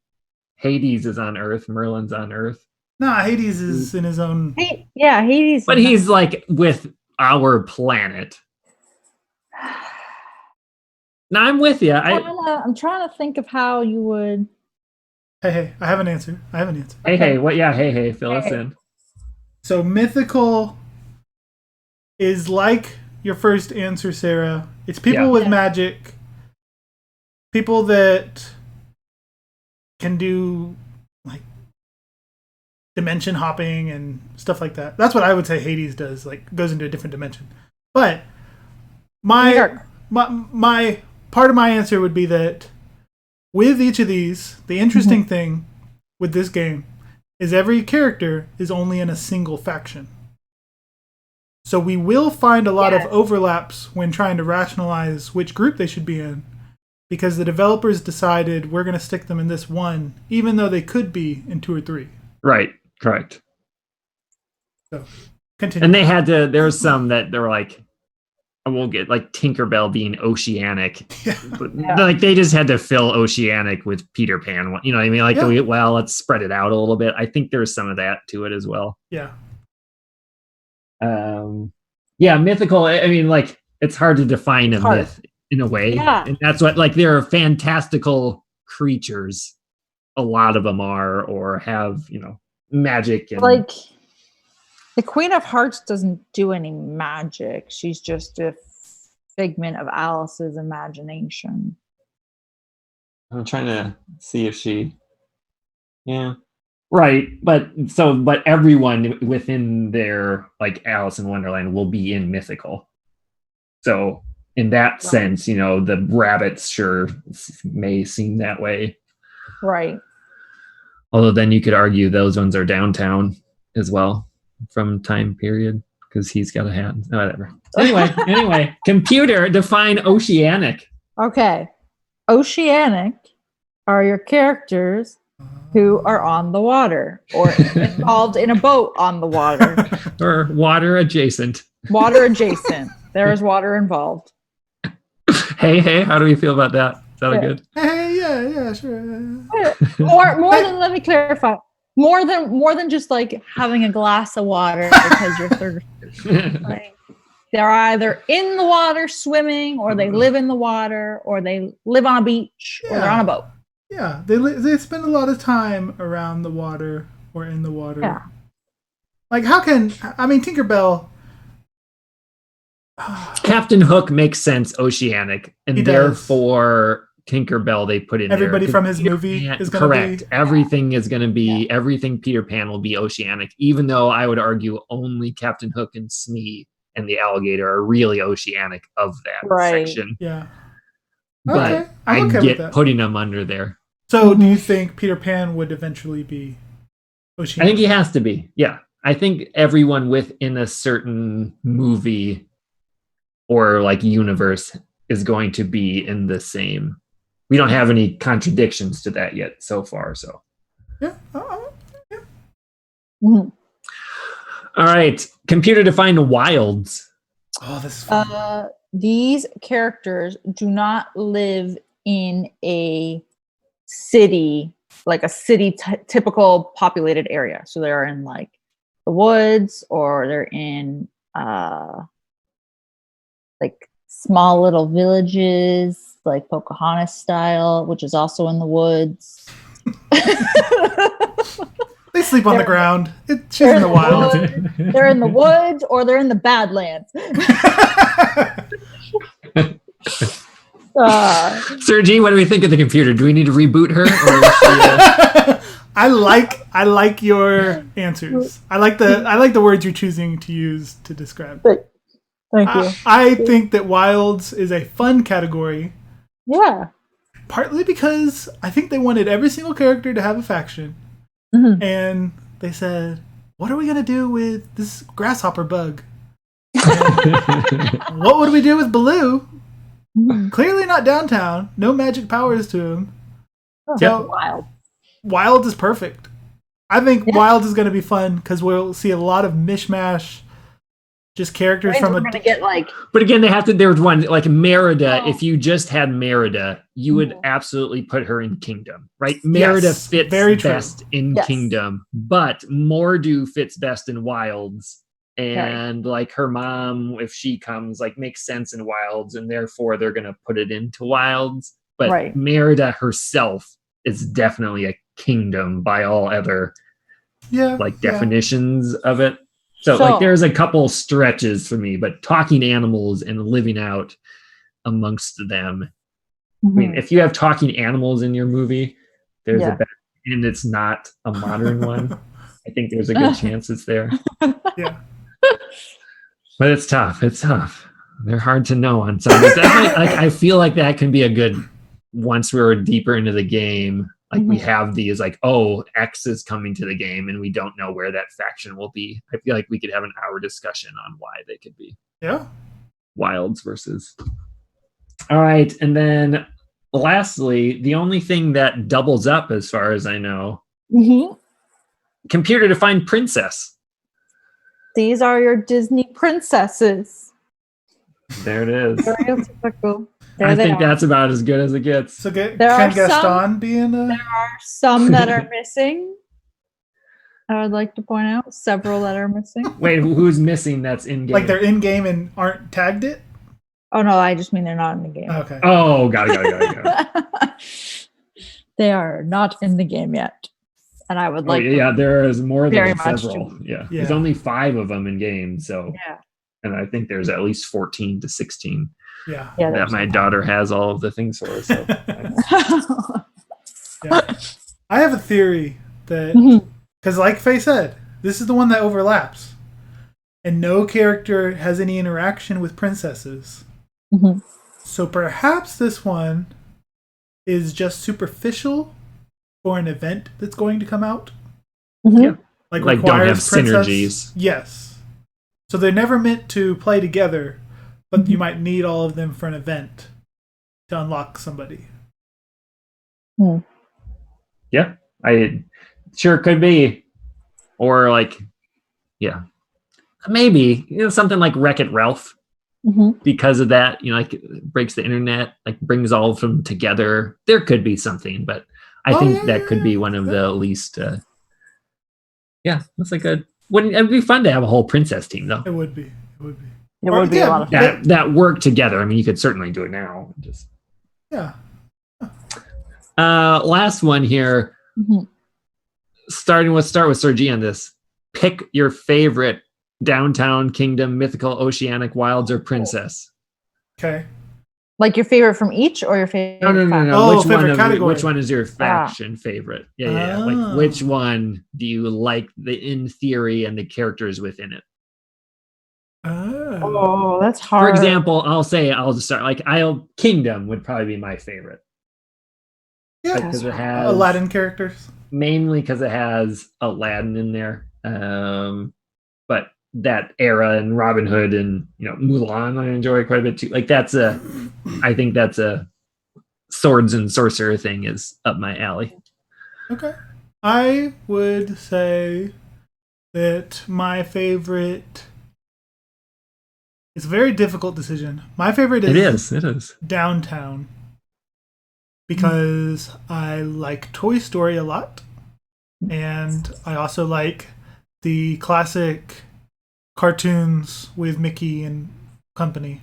Hades is on Earth. Merlin's on Earth. No, Hades is in his own. Hades. But he's like with our planet. No, I'm with you. I'm trying to think of how you would. Hey, I have an answer. Hey, what? Yeah, hey, fill us in. So mythical is like your first answer, Sarah. It's people with magic, people that can do like dimension hopping and stuff like that. That's what I would say Hades does, like goes into a different dimension. But my part of my answer would be that with each of these, the interesting thing with this game is every character is only in a single faction. So we will find a lot of overlaps when trying to rationalize which group they should be in, because the developers decided we're going to stick them in this one, even though they could be in 2 or 3. Right, correct. So, continue. And they had to, there was some that they were like, I won't get like Tinkerbell being oceanic. But, like they just had to fill oceanic with Peter Pan. You know what I mean? Like, let's spread it out a little bit. I think there's some of that to it as well. Yeah. Mythical. I mean, like it's hard to define a myth in a way. Yeah. And that's what, like, there are fantastical creatures. A lot of them are, or have, magic. And like the Queen of Hearts doesn't do any magic. She's just a figment of Alice's imagination. I'm trying to see if she... Yeah. Right. But everyone within their, like, Alice in Wonderland will be in mythical. So in that sense, the rabbits sure may seem that way. Right. Although then you could argue those ones are downtown as well from time period because he's got a hat. Whatever. Anyway, computer, define oceanic. Okay. Oceanic are your characters who are on the water or involved in a boat on the water. Or water adjacent. Water adjacent. There is water involved. Hey, how do we feel about that? Is that good? Hey, yeah, sure. More than, let me clarify. More than just like having a glass of water because you're thirsty. Like, they're either in the water swimming, or they live in the water, or they live on a beach, or they're on a boat. Yeah, they spend a lot of time around the water or in the water. Yeah. Like, Tinkerbell... Captain Hook makes sense oceanic, and therefore Tinkerbell they put in everybody there. From his movie is going to be... Correct. Everything is going to be... Everything Peter Pan will be oceanic, even though I would argue only Captain Hook and Smee and the alligator are really oceanic of that section. Yeah. But I get putting them under there. So do you think Peter Pan would eventually be oceanic? I think he has to be. Yeah. I think everyone within a certain movie or like universe is going to be in the same. We don't have any contradictions to that yet so far. So. Yeah. All right. Computer defined wilds. Oh, this is fun. These characters do not live in a city, like a city typical populated area. So they're in like the woods, or they're in like small little villages, like Pocahontas style, which is also in the woods. They sleep on the ground. She's in the wild. They're in the woods, or they're in the Badlands. Sergi, what do we think of the computer? Do we need to reboot her? Or I like your answers. I like the words you're choosing to use to describe. Thank you. I think that wilds is a fun category. Yeah. Partly because I think they wanted every single character to have a faction. Mm-hmm. And they said, what are we going to do with this grasshopper bug? What would we do with Baloo? Mm-hmm. Clearly not downtown. No magic powers to him. Wild. Wild is perfect. I think Wild is going to be fun because we'll see a lot of mishmash. Just characters from we're gonna get like. But again, they have to. There's one like Merida. If you just had Merida, you would absolutely put her in Kingdom, right? Merida fits best in Kingdom, but Mordu fits best in Wilds, and like her mom, if she comes, like makes sense in Wilds, and therefore they're gonna put it into Wilds. But Merida herself is definitely a kingdom by all other like Yeah. definitions of it. So like there's a couple stretches for me, but talking animals and living out amongst them. I mean, if you have talking animals in your movie, there's a better, and it's not a modern one. I think there's a good chance it's there. Yeah. But it's tough. It's tough. They're hard to know on some. I feel like that can be a good, once we're deeper into the game, like we have these like, oh, X is coming to the game and we don't know where that faction will be. I feel like we could have an hour discussion on why they could be. Yeah. Wilds versus. All right. And then lastly, the only thing that doubles up as far as I know, computer defined princess. These are your Disney princesses. There it is. Stereotypical. I think that's about as good as it gets. So can Gaston be in a... There are some that are missing. I would like to point out several that are missing. Wait, who's missing that's in game? Like they're in game and aren't tagged it? Oh no, I just mean they're not in the game. Okay. Oh, got it. They are not in the game yet. And I would like there is more very than much several. Yeah. There's only 5 of them in game, so and I think there's at least 14 to 16. Yeah. That my daughter has all of the things for. So I have a theory that because like Faye said, this is the one that overlaps. And no character has any interaction with princesses. So perhaps this one is just superficial for an event that's going to come out. Like don't have princess. synergies. Yes. So they're never meant to play together, but you might need all of them for an event to unlock somebody. Yeah, I sure could be. Or like, maybe something like Wreck-It Ralph. Because of that, like breaks the internet, like brings all of them together. There could be something, but I think that could be one of the least. That's like it'd be fun to have a whole princess team, though. It would be. It would be a lot of fun. That work together. I mean, you could certainly do it now. Just last one here. Start with Sir G on this. Pick your favorite downtown kingdom, mythical, oceanic, wilds, or princess. Okay. Like your favorite from each, or your favorite? No. Which one is your faction favorite? Yeah. Like which one do you like in theory and the characters within it? Oh, that's hard. For example, I'll just start. Like Kingdom would probably be my favorite. Yeah, because it has Aladdin characters. Mainly because it has Aladdin in there. But that era and Robin Hood and Mulan I enjoy quite a bit too. Like I think that's a swords and sorcerer thing is up my alley. Okay. I would say that my favorite, it's a very difficult decision. My favorite is it is downtown because I like Toy Story a lot and I also like the classic cartoons with Mickey and company.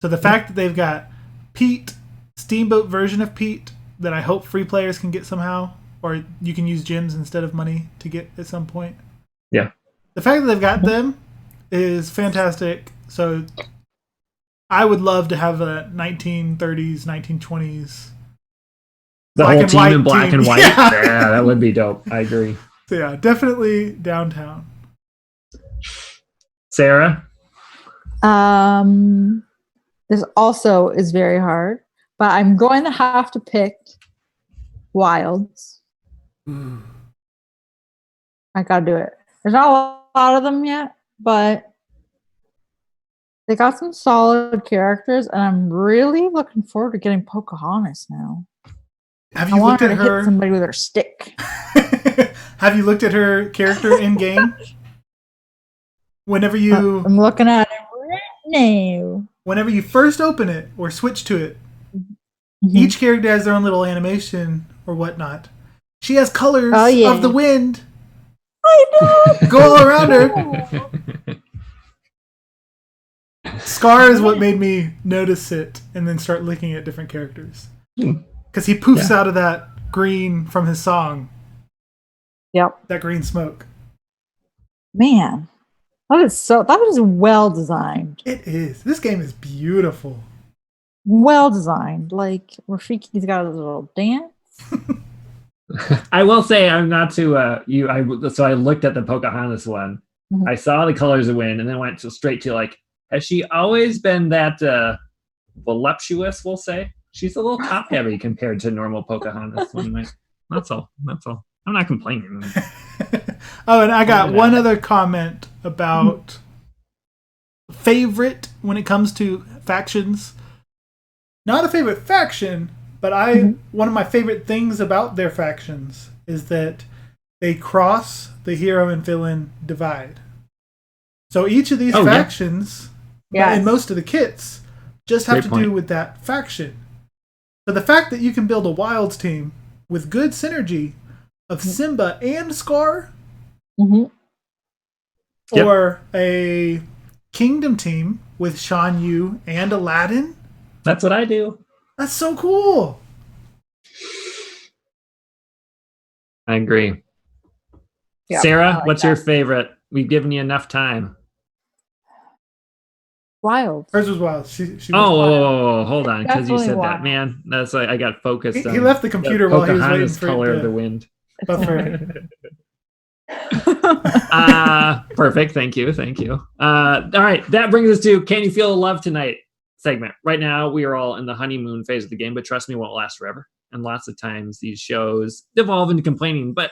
So the fact that they've got Pete, Steamboat version of Pete, that I hope free players can get somehow, or you can use gems instead of money to get at some point. Yeah. The fact that they've got them is fantastic. So I would love to have a 1930s, 1920s. The whole team in black and white. Yeah, that would be dope. I agree. So yeah, definitely downtown. Sarah? This also is very hard, but I'm going to have to pick Wilds. I gotta do it. There's not a lot of them yet, but they got some solid characters, and I'm really looking forward to getting Pocahontas now. Have you looked at her? Hit somebody with her stick. Have you looked at her character in game? Whenever you, I'm looking at it right now. Whenever you first open it or switch to it, each character has their own little animation or whatnot. She has colors of the wind. I know. Go all around her. Scar is what made me notice it and then start looking at different characters. Because he poofs out of that green from his song Yep. That green smoke. Man, that is well designed. It is. This game is beautiful. Well designed. Like Rafiki's got a little dance. I will say I'm not to so I looked at the Pocahontas one. Mhm. I saw the colors of wind and then went straight to like, has she always been that voluptuous, we'll say? She's a little top heavy compared to normal Pocahontas one night. That's all. I'm not complaining. Oh, and I got one other comment about favorite when it comes to factions. Not a favorite faction, but one of my favorite things about their factions is that they cross the hero and villain divide. So each of these factions, and most of the kits, just have to do with that faction. So the fact that you can build a Wilds team with good synergy of Simba and Scar, or a Kingdom team with Shan Yu and Aladdin. That's what I do. That's so cool. I agree. Yep, Sarah, like what's that. your favorite? We've given you enough time. Wild. Hers was Wild. She was Whoa, hold on, because you Definitely said wild. that, man. That's like I got focused. He left the computer while he was waiting Pocahontas for color it of the to wind. buffer. Perfect. Thank you. All right, that brings us to Can You Feel the Love Tonight segment. Right now, we are all in the honeymoon phase of the game, but trust me, it won't last forever. And lots of times these shows devolve into complaining, but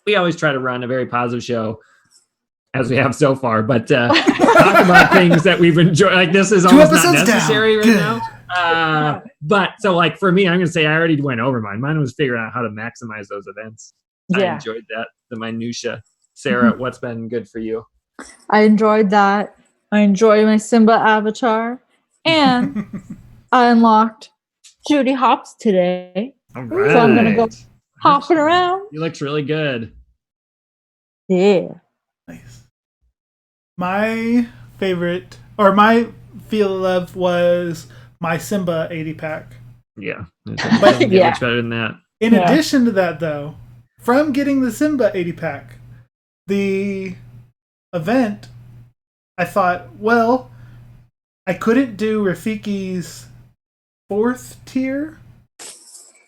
we always try to run a very positive show, as we have so far, but talk about things that we've enjoyed. Like, this is almost not necessary right now. But so, like, for me, I'm going to say I already went over mine. Mine was figuring out how to maximize those events. Yeah. I enjoyed that, the minutia. Sarah, what's been good for you? I enjoyed that. I enjoyed my Simba avatar. And I unlocked Judy Hopps today. All right. So I'm going to go hopping around. He looks really good. Yeah. Nice. My favorite, or my feel of love, was my Simba 80 pack. Yeah. Doesn't get much better than that. In addition to that, though, from getting the Simba 80 pack, the event, I thought, well, I couldn't do Rafiki's 4th tier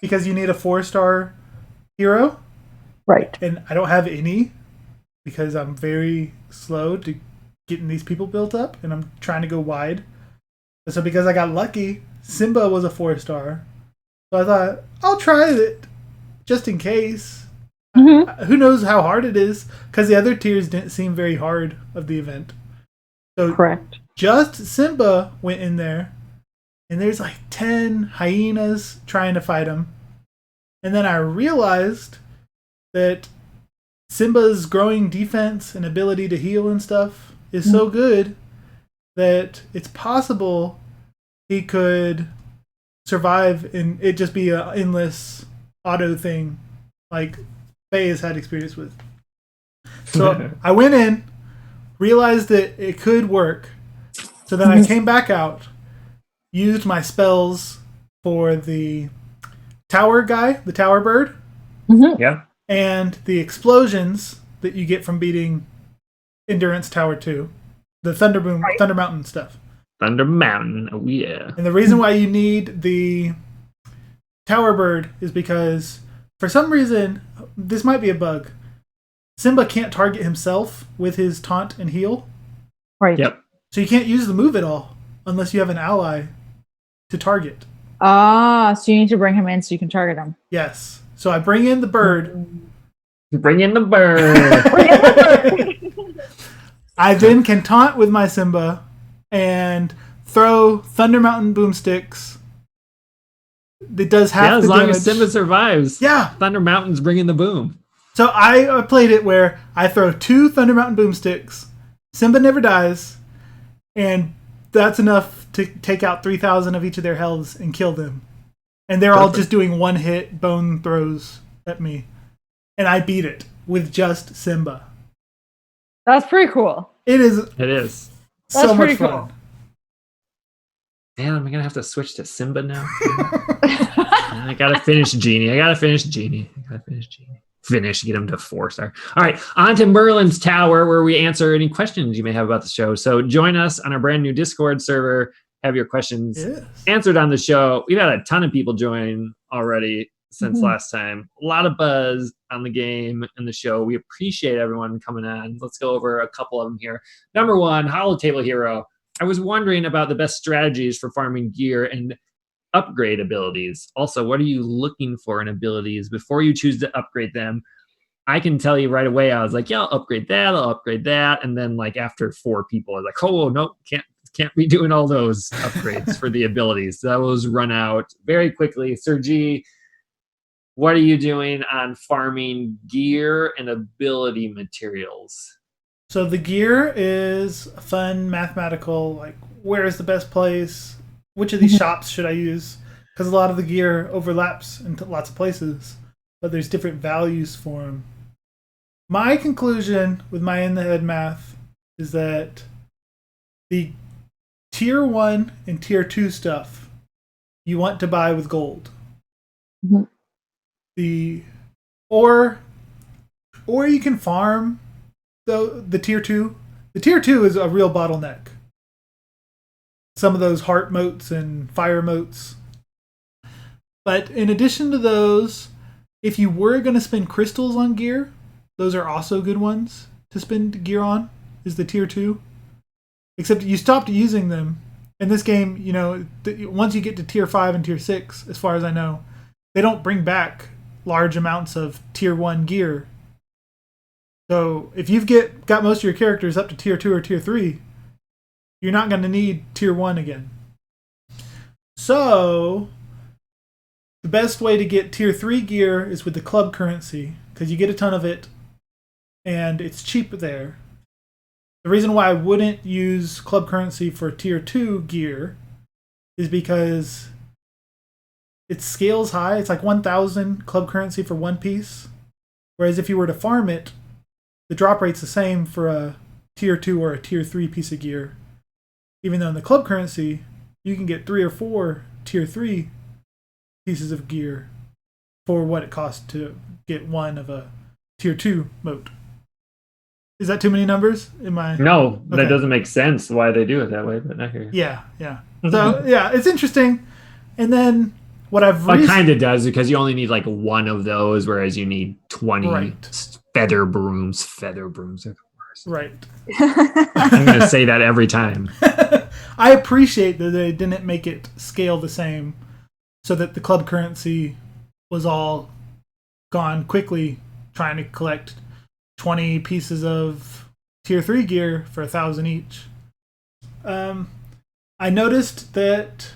because you need a 4-star hero. Right. And I don't have any because I'm very slow to getting these people built up and I'm trying to go wide. So because I got lucky, Simba was a 4-star. So I thought, I'll try it just in case. Who knows how hard it is, because the other tiers didn't seem very hard of the event. So correct. Just Simba went in there, and there's like 10 hyenas trying to fight him. And then I realized that Simba's growing defense and ability to heal and stuff is so good that it's possible he could survive and it just be an endless auto thing like Faye has had experience with. So I went in, realized that it could work. So then I came back out, used my spells for the tower guy, the tower bird. Yeah. And the explosions that you get from beating Endurance Tower 2. The Thunder Mountain stuff. Thunder Mountain, oh yeah. And the reason why you need the Tower Bird is because, for some reason, this might be a bug, Simba can't target himself with his taunt and heal. Right. Yep. So you can't use the move at all unless you have an ally to target. So you need to bring him in so you can target him. Yes. So I bring in the bird. Bring in the bird. I then can taunt with my Simba and throw Thunder Mountain boomsticks. It does half the as long damage. as Simba survives. Yeah. Thunder Mountain's bringing the boom. So I played it where I throw 2 Thunder Mountain boomsticks. Simba never dies. And that's enough to take out 3,000 of each of their healths and kill them. And they're all just doing one-hit bone throws at me. And I beat it with just Simba. That's pretty cool. It is. It is. So That's much pretty fun. cool. Man, am I gonna have to switch to Simba now? I gotta finish Genie. finish, get them to 4-star. All right, on to Merlin's Tower, where we answer any questions you may have about the show. So join us on our brand new Discord server. Have your questions answered on the show. We've had a ton of people join already since last time. A lot of buzz on the game and the show. We appreciate everyone coming on. Let's go over a couple of them here. Number 1, Holotable Hero. I was wondering about the best strategies for farming gear and upgrade abilities. Also, what are you looking for in abilities before you choose to upgrade them? I can tell you right away. I was like, yeah, I'll upgrade that. And then like after 4 people, I was like, oh, no, can't be doing all those upgrades for the abilities. Those run out very quickly. Sir G, what are you doing on farming gear and ability materials? So the gear is fun, mathematical, like where is the best place? Which of these shops should I use? Because a lot of the gear overlaps into lots of places, but there's different values for them. My conclusion with my in-the-head math is that the Tier 1 and Tier 2 stuff you want to buy with gold. Or you can farm the Tier 2. The Tier 2 is a real bottleneck. Some of those heart motes and fire motes. But in addition to those, if you were going to spend crystals on gear, those are also good ones to spend gear on, is the Tier 2. Except you stopped using them. In this game, once you get to Tier 5 and Tier 6, as far as I know, they don't bring back large amounts of Tier 1 gear. So if you've got most of your characters up to Tier 2 or Tier 3, you're not going to need Tier 1 again. So the best way to get Tier 3 gear is with the club currency, because you get a ton of it, and it's cheap there. The reason why I wouldn't use club currency for Tier 2 gear is because it scales high. It's like 1,000 club currency for one piece. Whereas if you were to farm it, the drop rate's the same for a Tier 2 or a Tier 3 piece of gear. Even though in the club currency, you can get 3 or 4 Tier 3 pieces of gear for what it costs to get one of a Tier 2 mote. Is that too many numbers? No, okay. That doesn't make sense why they do it that way, but I hear you. Yeah. So, it's interesting. And then what it kind of does, because you only need like one of those, whereas you need 20 feather brooms. Feather brooms are the worst. Right. I'm going to say that every time. I appreciate that they didn't make it scale the same so that the club currency was all gone quickly, trying to collect 20 pieces of Tier 3 gear for 1,000 each. I noticed that,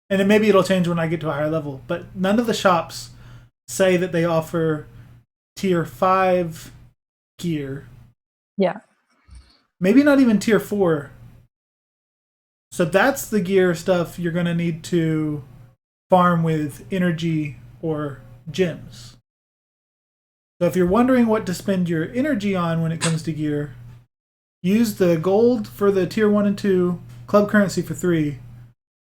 and then maybe it'll change when I get to a higher level, but none of the shops say that they offer Tier 5 gear. Yeah. Maybe not even Tier 4. So that's the gear stuff you're going to need to farm with energy or gems. So if you're wondering what to spend your energy on when it comes to gear, use the gold for the Tier 1 and 2, club currency for 3,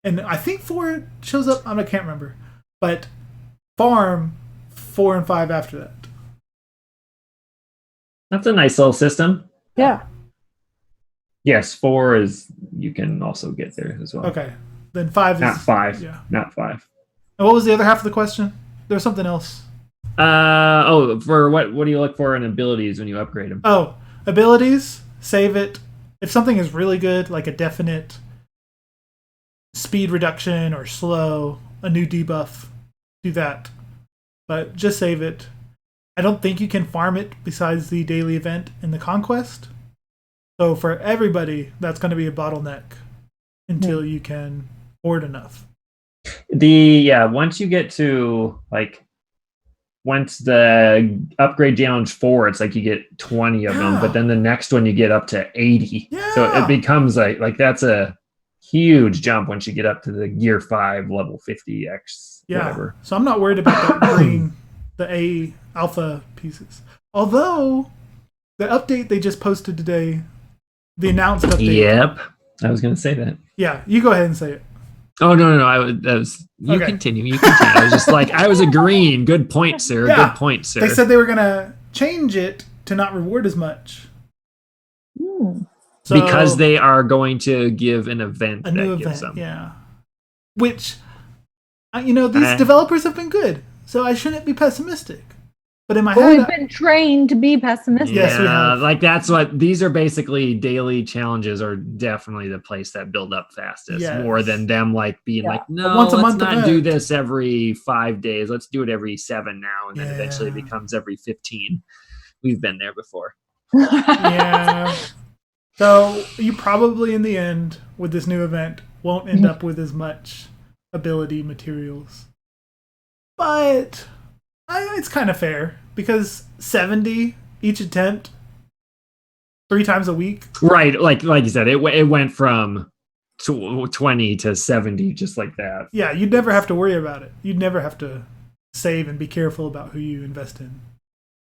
and I think 4 shows up, I can't remember, but farm 4 and 5 after that. That's a nice little system. Yeah. Yes, 4 is, you can also get there as well. Okay, then 5 is... Not 5. Yeah. Not 5. And what was the other half of the question? There was something else. For what do you look for in abilities when you upgrade them? Oh, abilities, save it. If something is really good, like a definite speed reduction or slow, a new debuff, do that. But just save it. I don't think you can farm it besides the daily event and the conquest. So for everybody, that's going to be a bottleneck until you can hoard enough. Once you get to once the upgrade challenge 4, it's like you get 20 of them, but then the next one you get up to 80. Yeah. So it becomes like that's a huge jump once you get up to the gear 5 level 50x. Whatever. So I'm not worried about that green, the A alpha pieces. Although the update they just posted today, the announced update. Yep. I was going to say that. Yeah, you go ahead and say it. Oh no! You continue. You continue. I was just like, I was agreeing. Good point, sir. Yeah. Good point, sir. They said they were gonna change it to not reward as much. So, because they are going to give an event a new that gives event, them. yeah. Which, these developers have been good, so I shouldn't be pessimistic. But in my head, we've been trained to be pessimistic. Yes, we have. Like that's what these are basically. Daily challenges are definitely the place that build up fastest, more than them like being like, no, once a let's month not event. do this every 5 days. Let's do it every 7 now, and then eventually it becomes every 15. We've been there before. Yeah. So you probably in the end with this new event won't end up with as much ability materials, but it's kind of fair because 70 each attempt 3 times a week. Right, like you said, it went from 20 to 70 just like that. Yeah, you'd never have to worry about it. You'd never have to save and be careful about who you invest in.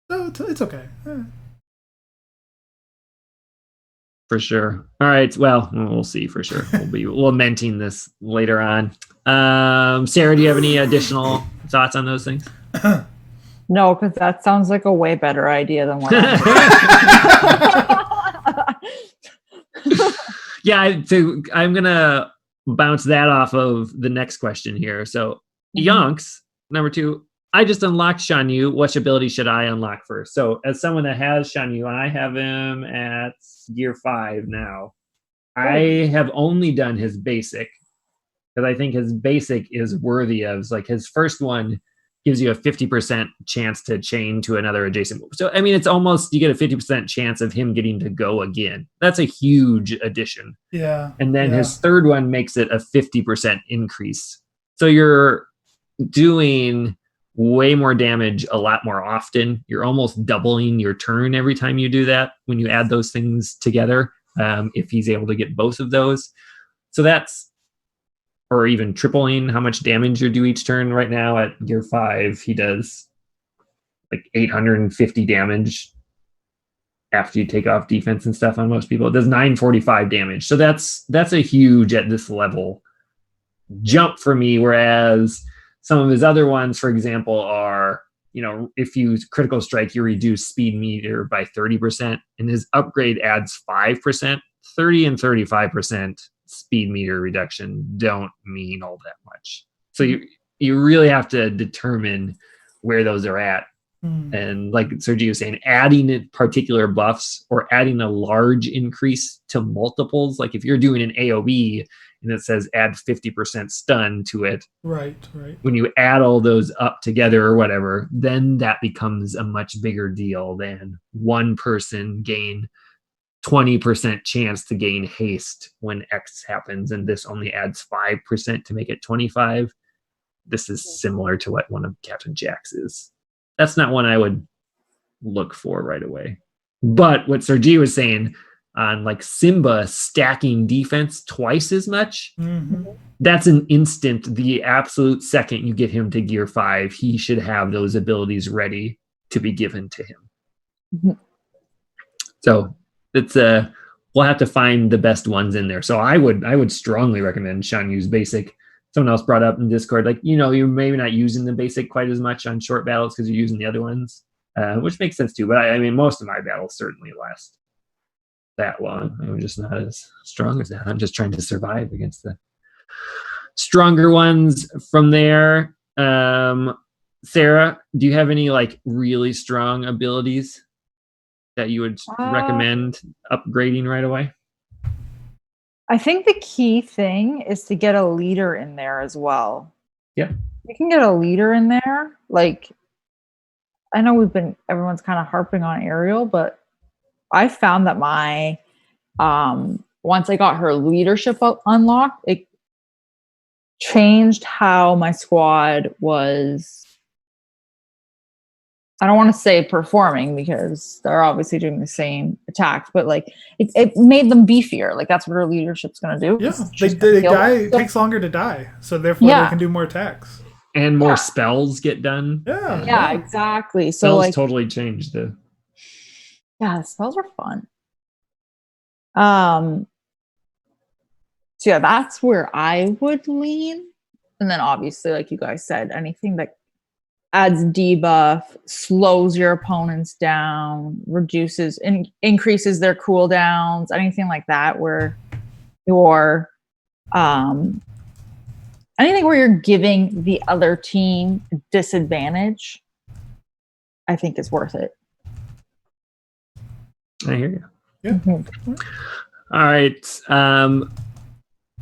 So it's okay. For sure. All right. Well, we'll see for sure. We'll be lamenting this later on. Sarah, do you have any additional thoughts on those things? No, because that sounds like a way better idea than what Yeah, I'm going to bounce that off of the next question here. So, Yonks, number 2, I just unlocked Shan Yu. Which ability should I unlock first? So, as someone that has Shan Yu, and I have him at Gear 5 now, I have only done his basic because I think his basic is worthy of, like, his first one gives you a 50% chance to chain to another adjacent move. So, I mean, it's almost, you get a 50% chance of him getting to go again. That's a huge addition. Yeah. And then his third one makes it a 50% increase. So you're doing way more damage a lot more often. You're almost doubling your turn every time you do that when you add those things together, if he's able to get both of those. So that's, or even tripling how much damage you do each turn. Right now at Gear 5, he does like 850 damage after you take off defense and stuff on most people. It does 945 damage. So that's a huge, at this level, jump for me, whereas some of his other ones, for example, are, if you critical strike, you reduce speed meter by 30%, and his upgrade adds 5%. 30 and 35% speed meter reduction don't mean all that much. So you really have to determine where those are at. And like Sergio was saying, adding particular buffs or adding a large increase to multiples. Like if you're doing an AoE and it says add 50% stun to it. Right. When you add all those up together or whatever, then that becomes a much bigger deal than one person gain 20% chance to gain haste when X happens, and this only adds 5% to make it 25. This is similar to what one of Captain Jack's is. That's not one I would look for right away. But what Sergi was saying on like Simba stacking defense twice as much, that's an instant. The absolute second you get him to Gear 5, he should have those abilities ready to be given to him. So it's we'll have to find the best ones in there. So I would strongly recommend Shan Yu's basic. Someone else brought up in Discord, like, you're maybe not using the basic quite as much on short battles because you're using the other ones, which makes sense too. But I mean, most of my battles certainly last that long. I'm just not as strong as that. I'm just trying to survive against the stronger ones from there. Sarah, do you have any like really strong abilities that you would recommend upgrading right away? I think the key thing is to get a leader in there as well. Yeah. You can get a leader in there. Like, I know everyone's kind of harping on Ariel, but I found that my, once I got her leadership unlocked, it changed how my squad was, I don't want to say performing because they're obviously doing the same attacks, but like it made them beefier. Like that's what her leadership's going to do. Yeah, they die. It takes longer to die, so therefore they can do more attacks and more spells get done. Yeah, exactly. So spells like totally changed the. Yeah, the spells are fun. So yeah, that's where I would lean. And then obviously, like you guys said, anything that adds debuff, slows your opponents down, reduces and increases their cooldowns, anything like that where you're anything where you're giving the other team a disadvantage, I think is worth it. I hear you. Yeah. Mm-hmm. All right.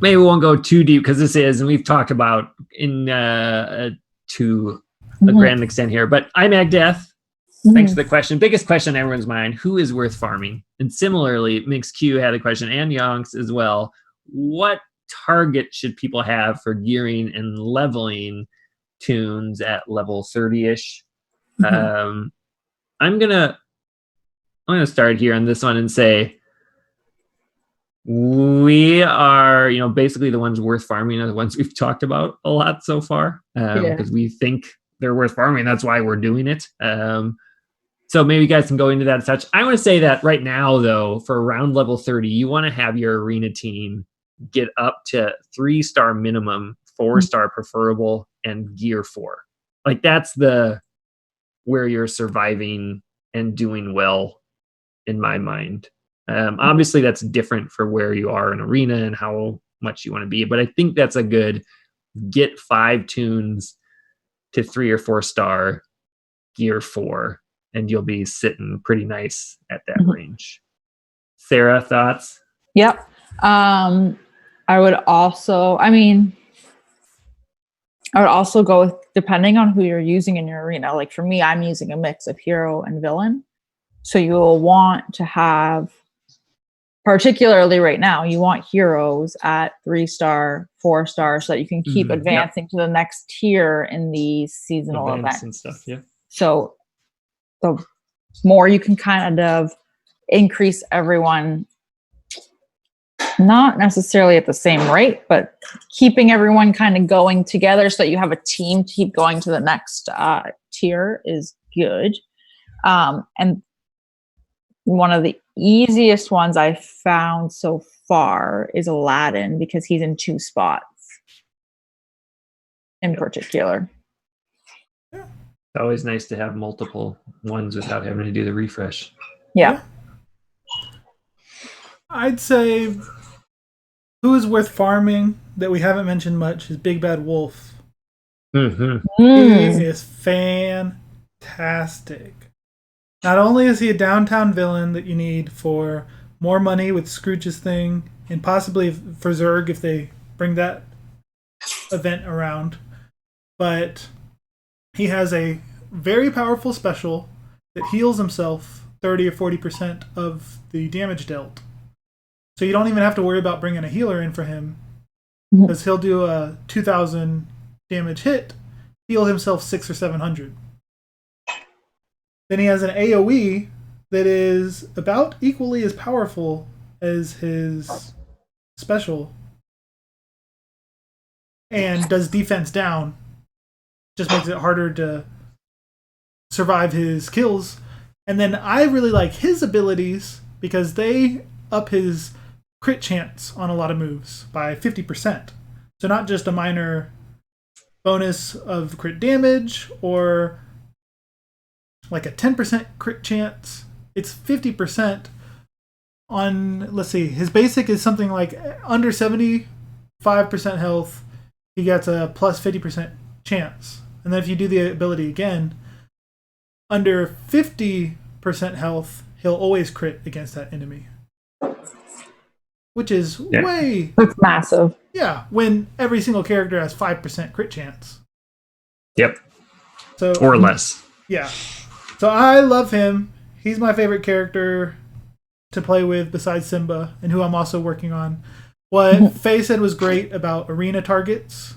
Maybe we won't go too deep because this is, and we've talked about to a grand extent here, but I'm Death. Thanks for the question. Biggest question on everyone's mind: who is worth farming? And similarly, Mix Q had a question, and Yonks as well. What target should people have for gearing and leveling tunes at level 30-ish? I'm gonna start here on this one and say we are, basically the ones worth farming are the ones we've talked about a lot so far, because we think they're worth farming. That's why we're doing it. So maybe you guys can go into that and such. I want to say that right now, though, for around level 30, you want to have your arena team get up to 3-star minimum, 4-star preferable, and gear 4. Like that's where you're surviving and doing well in my mind. Obviously that's different for where you are in arena and how much you want to be, but I think that's a good get 5 tunes to 3 or 4-star, gear 4, and you'll be sitting pretty nice at that range. Sarah, thoughts? Yep. I would also go with, depending on who you're using in your arena. Like for me, I'm using a mix of hero and villain. So you'll want to have, particularly right now, you want heroes at 3-star, 4-star, so that you can keep advancing to the next tier in these seasonal events and stuff. Yeah. So the more you can kind of increase everyone, not necessarily at the same rate, but keeping everyone kind of going together so that you have a team to keep going to the next tier is good. And one of the easiest ones I found so far is Aladdin, because he's in 2 spots in particular. It's always nice to have multiple ones without having to do the refresh. Yeah. I'd say who is worth farming that we haven't mentioned much is Big Bad Wolf. Mm-hmm. He is fantastic. Not only is he a downtown villain that you need for more money with Scrooge's thing, and possibly for Zurg if they bring that event around, but he has a very powerful special that heals himself 30 or 40% of the damage dealt. So you don't even have to worry about bringing a healer in for him, because he'll do a 2,000 damage hit, heal himself 600 or 700. Then he has an AoE that is about equally as powerful as his special and does defense down. Just makes it harder to survive his kills. And then I really like his abilities because they up his crit chance on a lot of moves by 50%. So not just a minor bonus of crit damage or like a 10% crit chance. It's 50% on, let's see, his basic is something like under 75% health, he gets a plus 50% chance. And then if you do the ability again, under 50% health, he'll always crit against that enemy. Which is way... That's massive. Yeah, when every single character has 5% crit chance. Yep. So or less. Yeah. So I love him. He's my favorite character to play with besides Simba, and who I'm also working on. What Faye said was great about arena targets.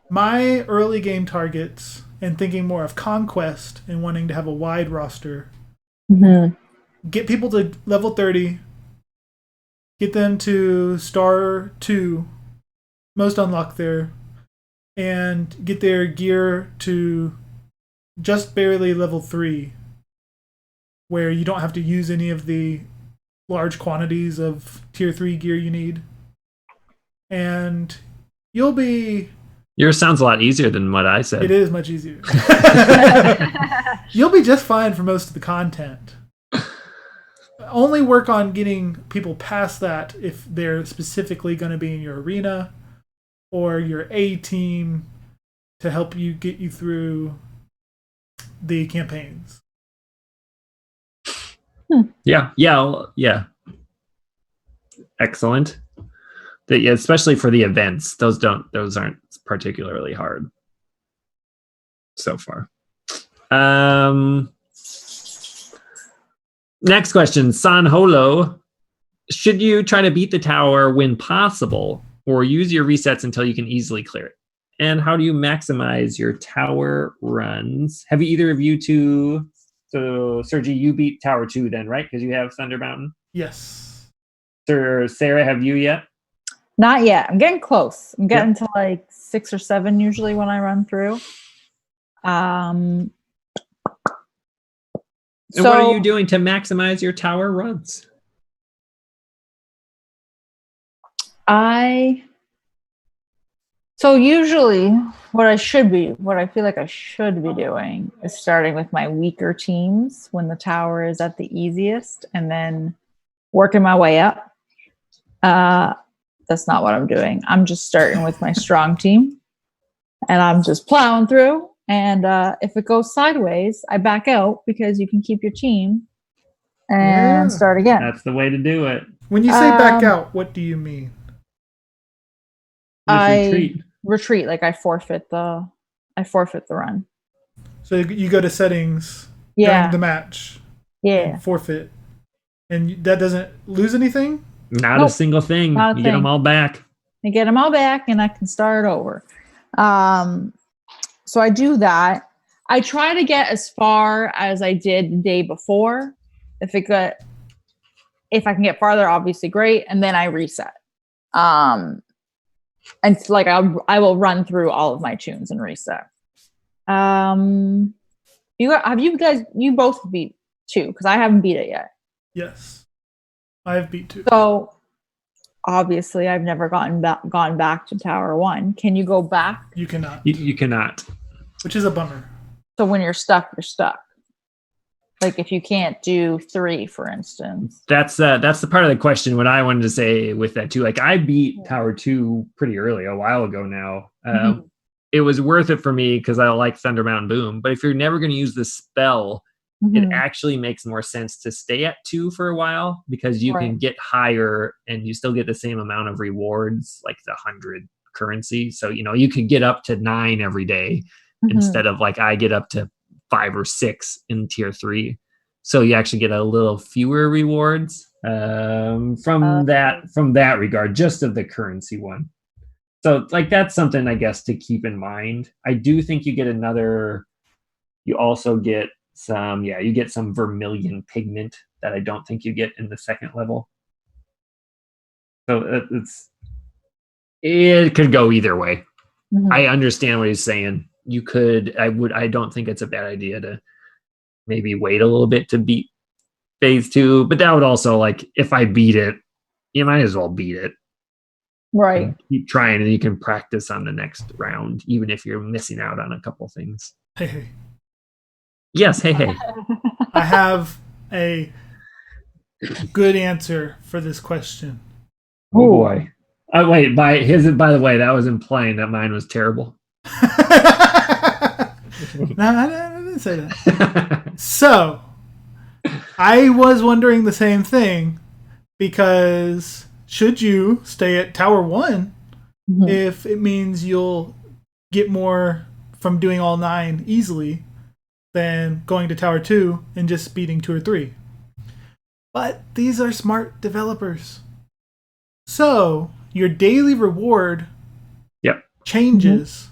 My early game targets, and thinking more of conquest and wanting to have a wide roster, get people to level 30, get them to star 2, most unlock there, and get their gear to just barely level 3, where you don't have to use any of the large quantities of tier 3 gear you need. and you'll be... Yours sounds a lot easier than what I said. It is much easier. You'll be just fine for most of the content. Only work on getting people past that if they're specifically going to be in your arena or your A team to help you get you through the campaigns. Yeah. Excellent. Especially for the events, those aren't particularly hard so far. Next question, San Holo. Should you try to beat the tower when possible, or use your resets until you can easily clear it? And how do you maximize your tower runs? Have either of you two? So, Sergi, you beat Tower 2 then, right? Because you have Thunder Mountain. Yes. Sarah, have you yet? Not yet. I'm getting close. I'm getting to like 6 or 7 usually when I run through. And what are you doing to maximize your tower runs? So usually what I feel like I should be doing is starting with my weaker teams when the tower is at the easiest and then working my way up. That's not what I'm doing. I'm just starting with my strong team and I'm just plowing through. And if it goes sideways, I back out because you can keep your team and start again. That's the way to do it. When you say back out, what do you mean? Retreat. Like I forfeit the run. So you go to settings during the match. Yeah. Forfeit. And that doesn't lose anything? Not a single thing. You get them all back. I get them all back and I can start over. So I do that. I try to get as far as I did the day before. If I can get farther, obviously great. And then I reset. And like I will run through all of my tunes and reset. You both beat 2 because I haven't beat it yet. Yes, I have beat 2. So obviously, I've never gone back to Tower 1. Can you go back? You cannot. You cannot. Which is a bummer. So when you're stuck, you're stuck. Like if you can't do 3, for instance. That's the part of the question. What I wanted to say with that too. Like I beat Tower 2 pretty early, a while ago now. It was worth it for me because I like Thunder Mountain Boom. But if you're never going to use the spell, it actually makes more sense to stay at 2 for a while because you can get higher and you still get the same amount of rewards, like the 100 currency. So you can get up to 9 every day instead of like I get up to 5 or 6 in tier 3. So you actually get a little fewer rewards from that regard, just of the currency one. So like that's something I guess to keep in mind. I do think you also get you get some vermilion pigment that I don't think you get in the second level. So it could go either way. I understand what he's saying. I don't think it's a bad idea to maybe wait a little bit to beat phase 2, but that would also, like, if I beat it, you might as well beat it. Right. And keep trying and you can practice on the next round, even if you're missing out on a couple things. Hey. Yes, hey. I have a good answer for this question. Oh boy. Wait, by the way, that was implying that mine was terrible. No, I didn't say that. So, I was wondering the same thing because should you stay at Tower 1 if it means you'll get more from doing all 9 easily than going to Tower 2 and just beating 2 or 3? But these are smart developers. So, your daily reward changes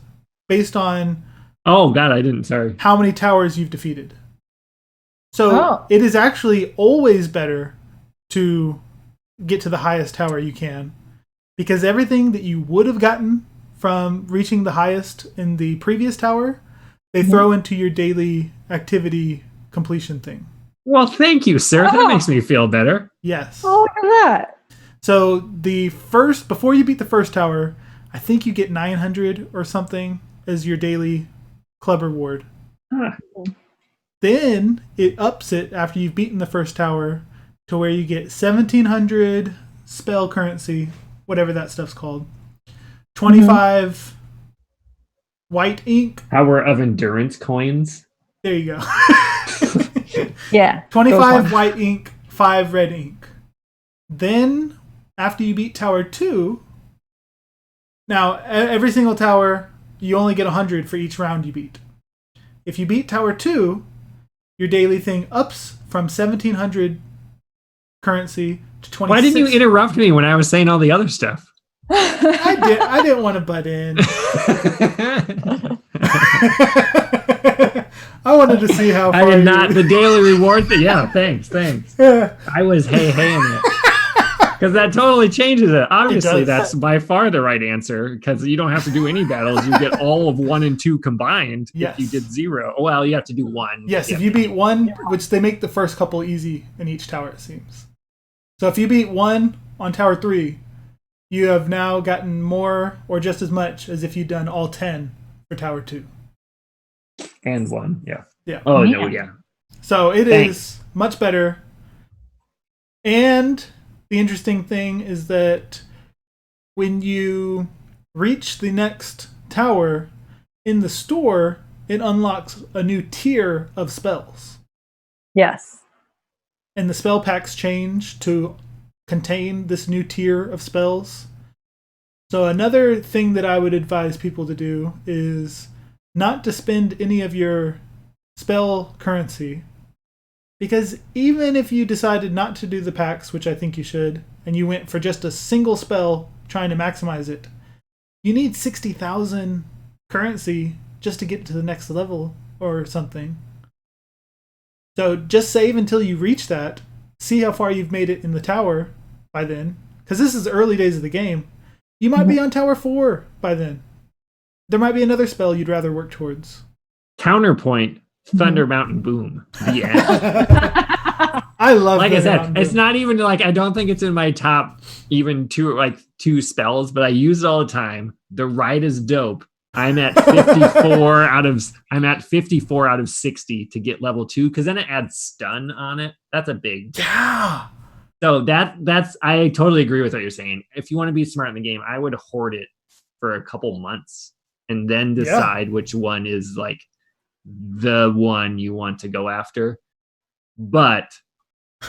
based on oh god, I didn't, sorry. How many towers you've defeated. So it is actually always better to get to the highest tower you can, because everything that you would have gotten from reaching the highest in the previous tower, they throw into your daily activity completion thing. Well, thank you, sir. That makes me feel better. Yes. Oh, look at that. So before you beat the first tower, I think you get 900 or something as your daily club reward. Huh. Then it ups it after you've beaten the first tower to where you get 1700 spell currency, whatever that stuff's called. 25 white ink. Power of endurance coins. There you go. Yeah. 25 white ink, 5 red ink. Then, after you beat Tower 2, now every single tower, you only get 100 for each round you beat. If you beat Tower 2, your daily thing ups from 1700 currency to 26. Why didn't you interrupt me when I was saying all the other stuff? I didn't want to butt in. I wanted to see how far I did not. The daily reward thing. Yeah, thanks. I was hey in it. Because that totally changes it. Obviously, that's by far the right answer. Because you don't have to do any battles. You get all of 1 and 2 combined. Yes. If you did 0. Well, you have to do 1. Yes, if you beat 1, which they make the first couple easy in each tower, it seems. So if you beat 1 on Tower 3, you have now gotten more or just as much as if you'd done all 10 for Tower 2. And 1, yeah. Yeah. Oh, no, yeah. So it is much better. And the interesting thing is that when you reach the next tower in the store, it unlocks a new tier of spells. Yes. And the spell packs change to contain this new tier of spells. So another thing that I would advise people to do is not to spend any of your spell currency, because even if you decided not to do the packs, which I think you should, and you went for just a single spell trying to maximize it, you need 60,000 currency just to get to the next level or something. So just save until you reach that, see how far you've made it in the tower by then, because this is early days of the game. You might be on Tower 4 by then. There might be another spell you'd rather work towards. Counterpoint, Thunder Mountain Boom. The end. I love like Thunder I said, Mountain it's Boom. not even like, I don't think it's in my top even two spells, but I use it all the time. The ride is dope. I'm at 54 out of 60 to get level 2, because then it adds stun on it. That's a big Yeah. So that's I totally agree with what you're saying. If you want to be smart in the game, I would hoard it for a couple months and then decide which one is like the one you want to go after. But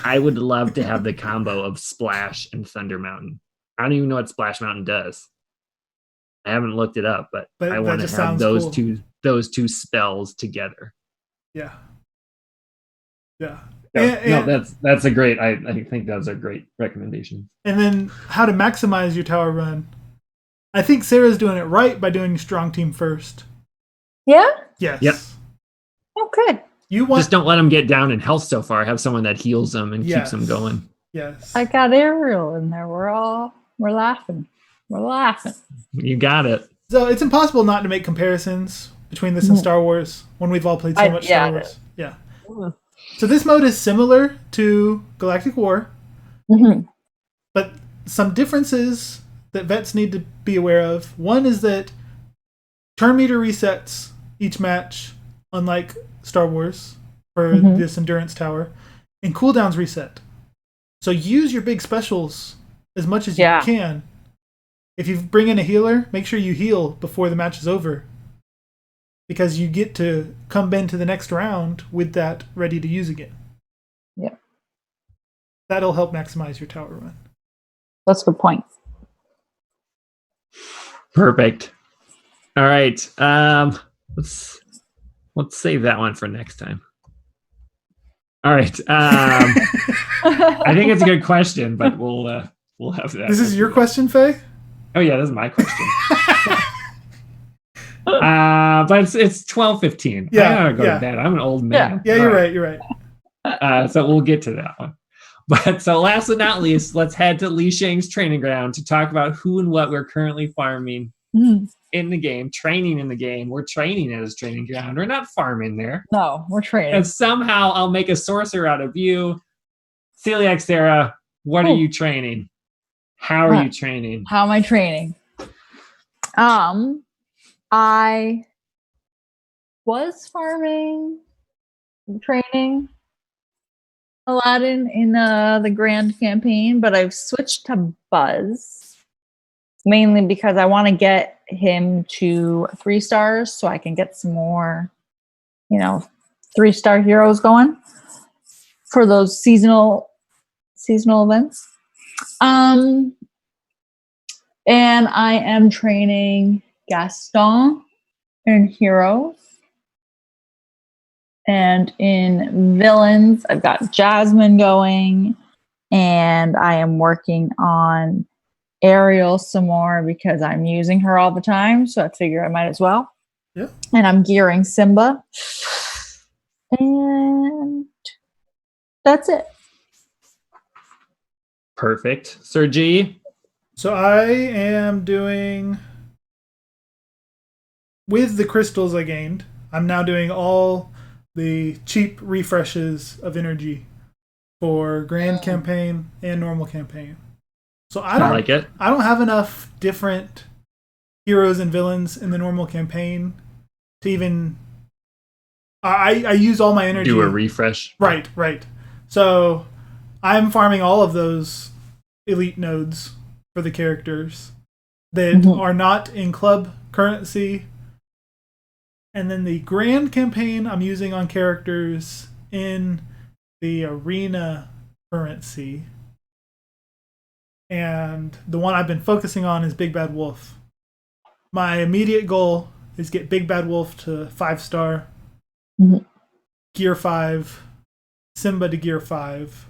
I would love to have the combo of Splash and Thunder Mountain. I don't even know what Splash Mountain does. I haven't looked it up, but I want to have those two spells together. Yeah. Yeah. No, that's a great. I think that's a great recommendation. And then how to maximize your tower run. I think Sarah's doing it right by doing strong team first. Yeah? Yes. Yep. Oh, good. You want Just don't let them get down in health so far. Have someone that heals them and keeps them going. Yes. I got Ariel in there. We're laughing. We're laughing. You got it. So it's impossible not to make comparisons between this and Star Wars when we've all played so much Star Wars. Yeah. So this mode is similar to Galactic War, but some differences that vets need to be aware of. One is that turn meter resets each match, unlike Star Wars for this Endurance Tower, and cooldowns reset. So use your big specials as much as you can. If you bring in a healer, make sure you heal before the match is over, because you get to come into the next round with that ready to use again. Yeah. That'll help maximize your tower run. That's a good point. Perfect. All right. Let's save that one for next time. All right. I think it's a good question, but we'll have that. This is your question, Faye? Oh yeah, this is my question. But it's 12:15. Yeah, I gotta go to bed. I'm an old man. Yeah, you're right. You're right. So we'll get to that one. But so last but not least, let's head to Li Shang's training ground to talk about who and what we're currently farming in the game, training in the game. We're training at his training ground. We're not farming there. No, we're training. And somehow I'll make a sorcerer out of you. Celiac Sarah, what are you training? How are you training? How am I training? I was farming, training Aladdin in the Grand campaign, but I've switched to Buzz mainly because I want to get him to 3 stars so I can get some more, 3-star heroes going for those seasonal events. And I am training Gaston in heroes. And in villains, I've got Jasmine going, and I am working on Ariel some more because I'm using her all the time, so I figure I might as well. Yeah. And I'm gearing Simba. And that's it. Perfect. Sir G? So I am doing, with the crystals I gained, I'm now doing all the cheap refreshes of energy for Grand campaign and normal campaign. So I like it. I don't have enough different heroes and villains in the normal campaign to even. I use all my energy. Do a refresh. Right. So I'm farming all of those elite nodes for the characters that are not in club currency. And then the Grand campaign I'm using on characters in the arena currency. And the one I've been focusing on is Big Bad Wolf. My immediate goal is get Big Bad Wolf to 5-star, Gear 5, Simba to Gear 5,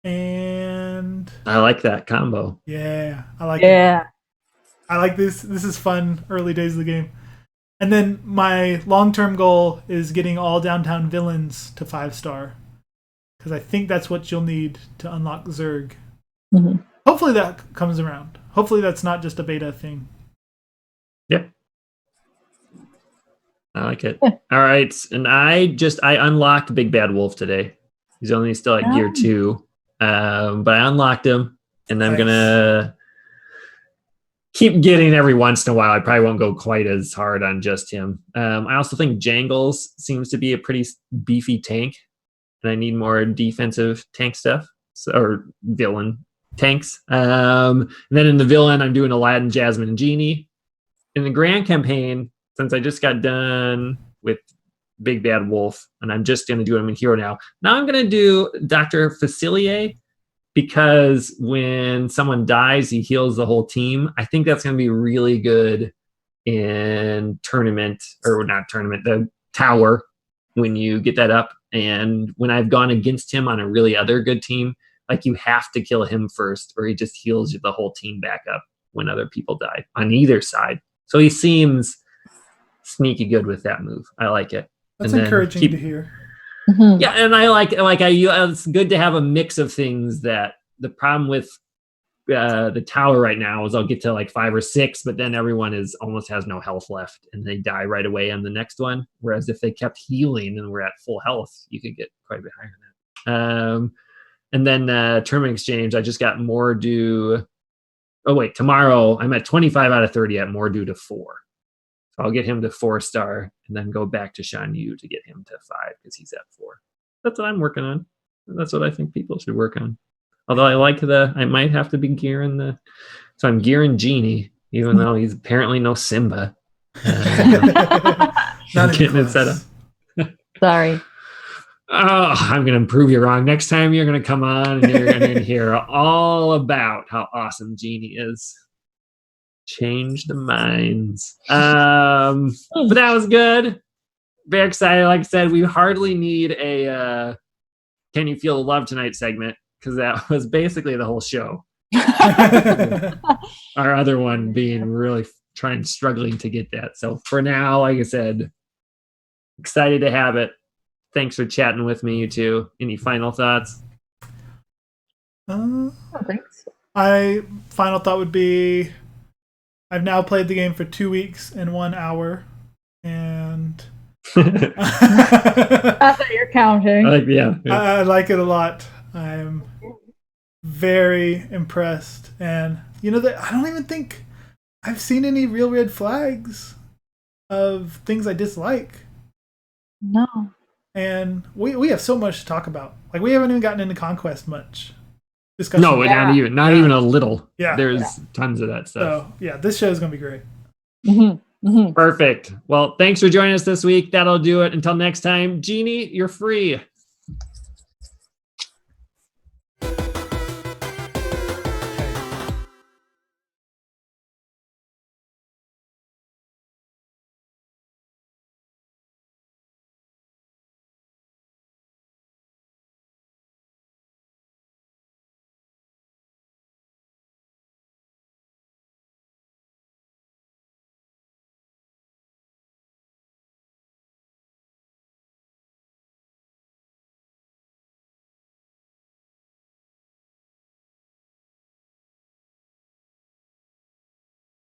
and I like that combo. Yeah, I like it. I like this. This is fun, early days of the game. And then my long-term goal is getting all downtown villains to 5-star. Because I think that's what you'll need to unlock Zerg. Hopefully that comes around. Hopefully that's not just a beta thing. Yep. I like it. All right. And I unlocked Big Bad Wolf today. He's only still at Gear 2. But I unlocked him. And I'm going to keep getting every once in a while. I probably won't go quite as hard on just him. I also think Jangles seems to be a pretty beefy tank. And I need more defensive tank stuff. Or villain tanks. And then in the villain, I'm doing Aladdin, Jasmine, and Genie. In the Grand campaign, since I just got done with Big Bad Wolf, and I'm just going to do him in hero now. Now I'm going to do Dr. Facilier, because when someone dies, he heals the whole team. I think that's going to be really good in the tower, when you get that up. And when I've gone against him on a really other good team, like, you have to kill him first, or he just heals the whole team back up when other people die on either side. So he seems sneaky good with that move. I like it. That's encouraging to hear. Yeah, and I it's good to have a mix of things. That the problem with the tower right now is I'll get to like 5 or 6, but then everyone almost has no health left, and they die right away on the next one. Whereas if they kept healing and were at full health, you could get quite a bit higher than that. And then Tournament Exchange, I just got more due. Oh wait, tomorrow I'm at 25 out of 30 at more due to 4. So I'll get him to 4-star and then go back to Shan Yu to get him to 5 because he's at 4. That's what I'm working on. That's what I think people should work on. Although I might have to be gearing so I'm gearing Genie, even though he's apparently no Simba. Not getting it set up. Sorry. Oh, I'm going to prove you wrong. Next time you're going to come on and you're going to hear all about how awesome Genie is. Change the minds. But that was good. Very excited. Like I said, we hardly need a Can You Feel the Love Tonight segment, because that was basically the whole show. Our other one being really struggling to get that. So for now, like I said, excited to have it. Thanks for chatting with me, you two. Any final thoughts? Thanks. My final thought would be, I've now played the game for 2 weeks and 1 hour, and Not that you're counting. Yeah. I like it a lot. I'm very impressed. And that I don't even think I've seen any real red flags of things I dislike. No. And we have so much to talk about. Like, we haven't even gotten into Conquest much discussion. No, not even a little. Yeah. There's tons of that stuff. So, yeah, this show is going to be great. Perfect. Well, thanks for joining us this week. That'll do it. Until next time, Jeannie, you're free.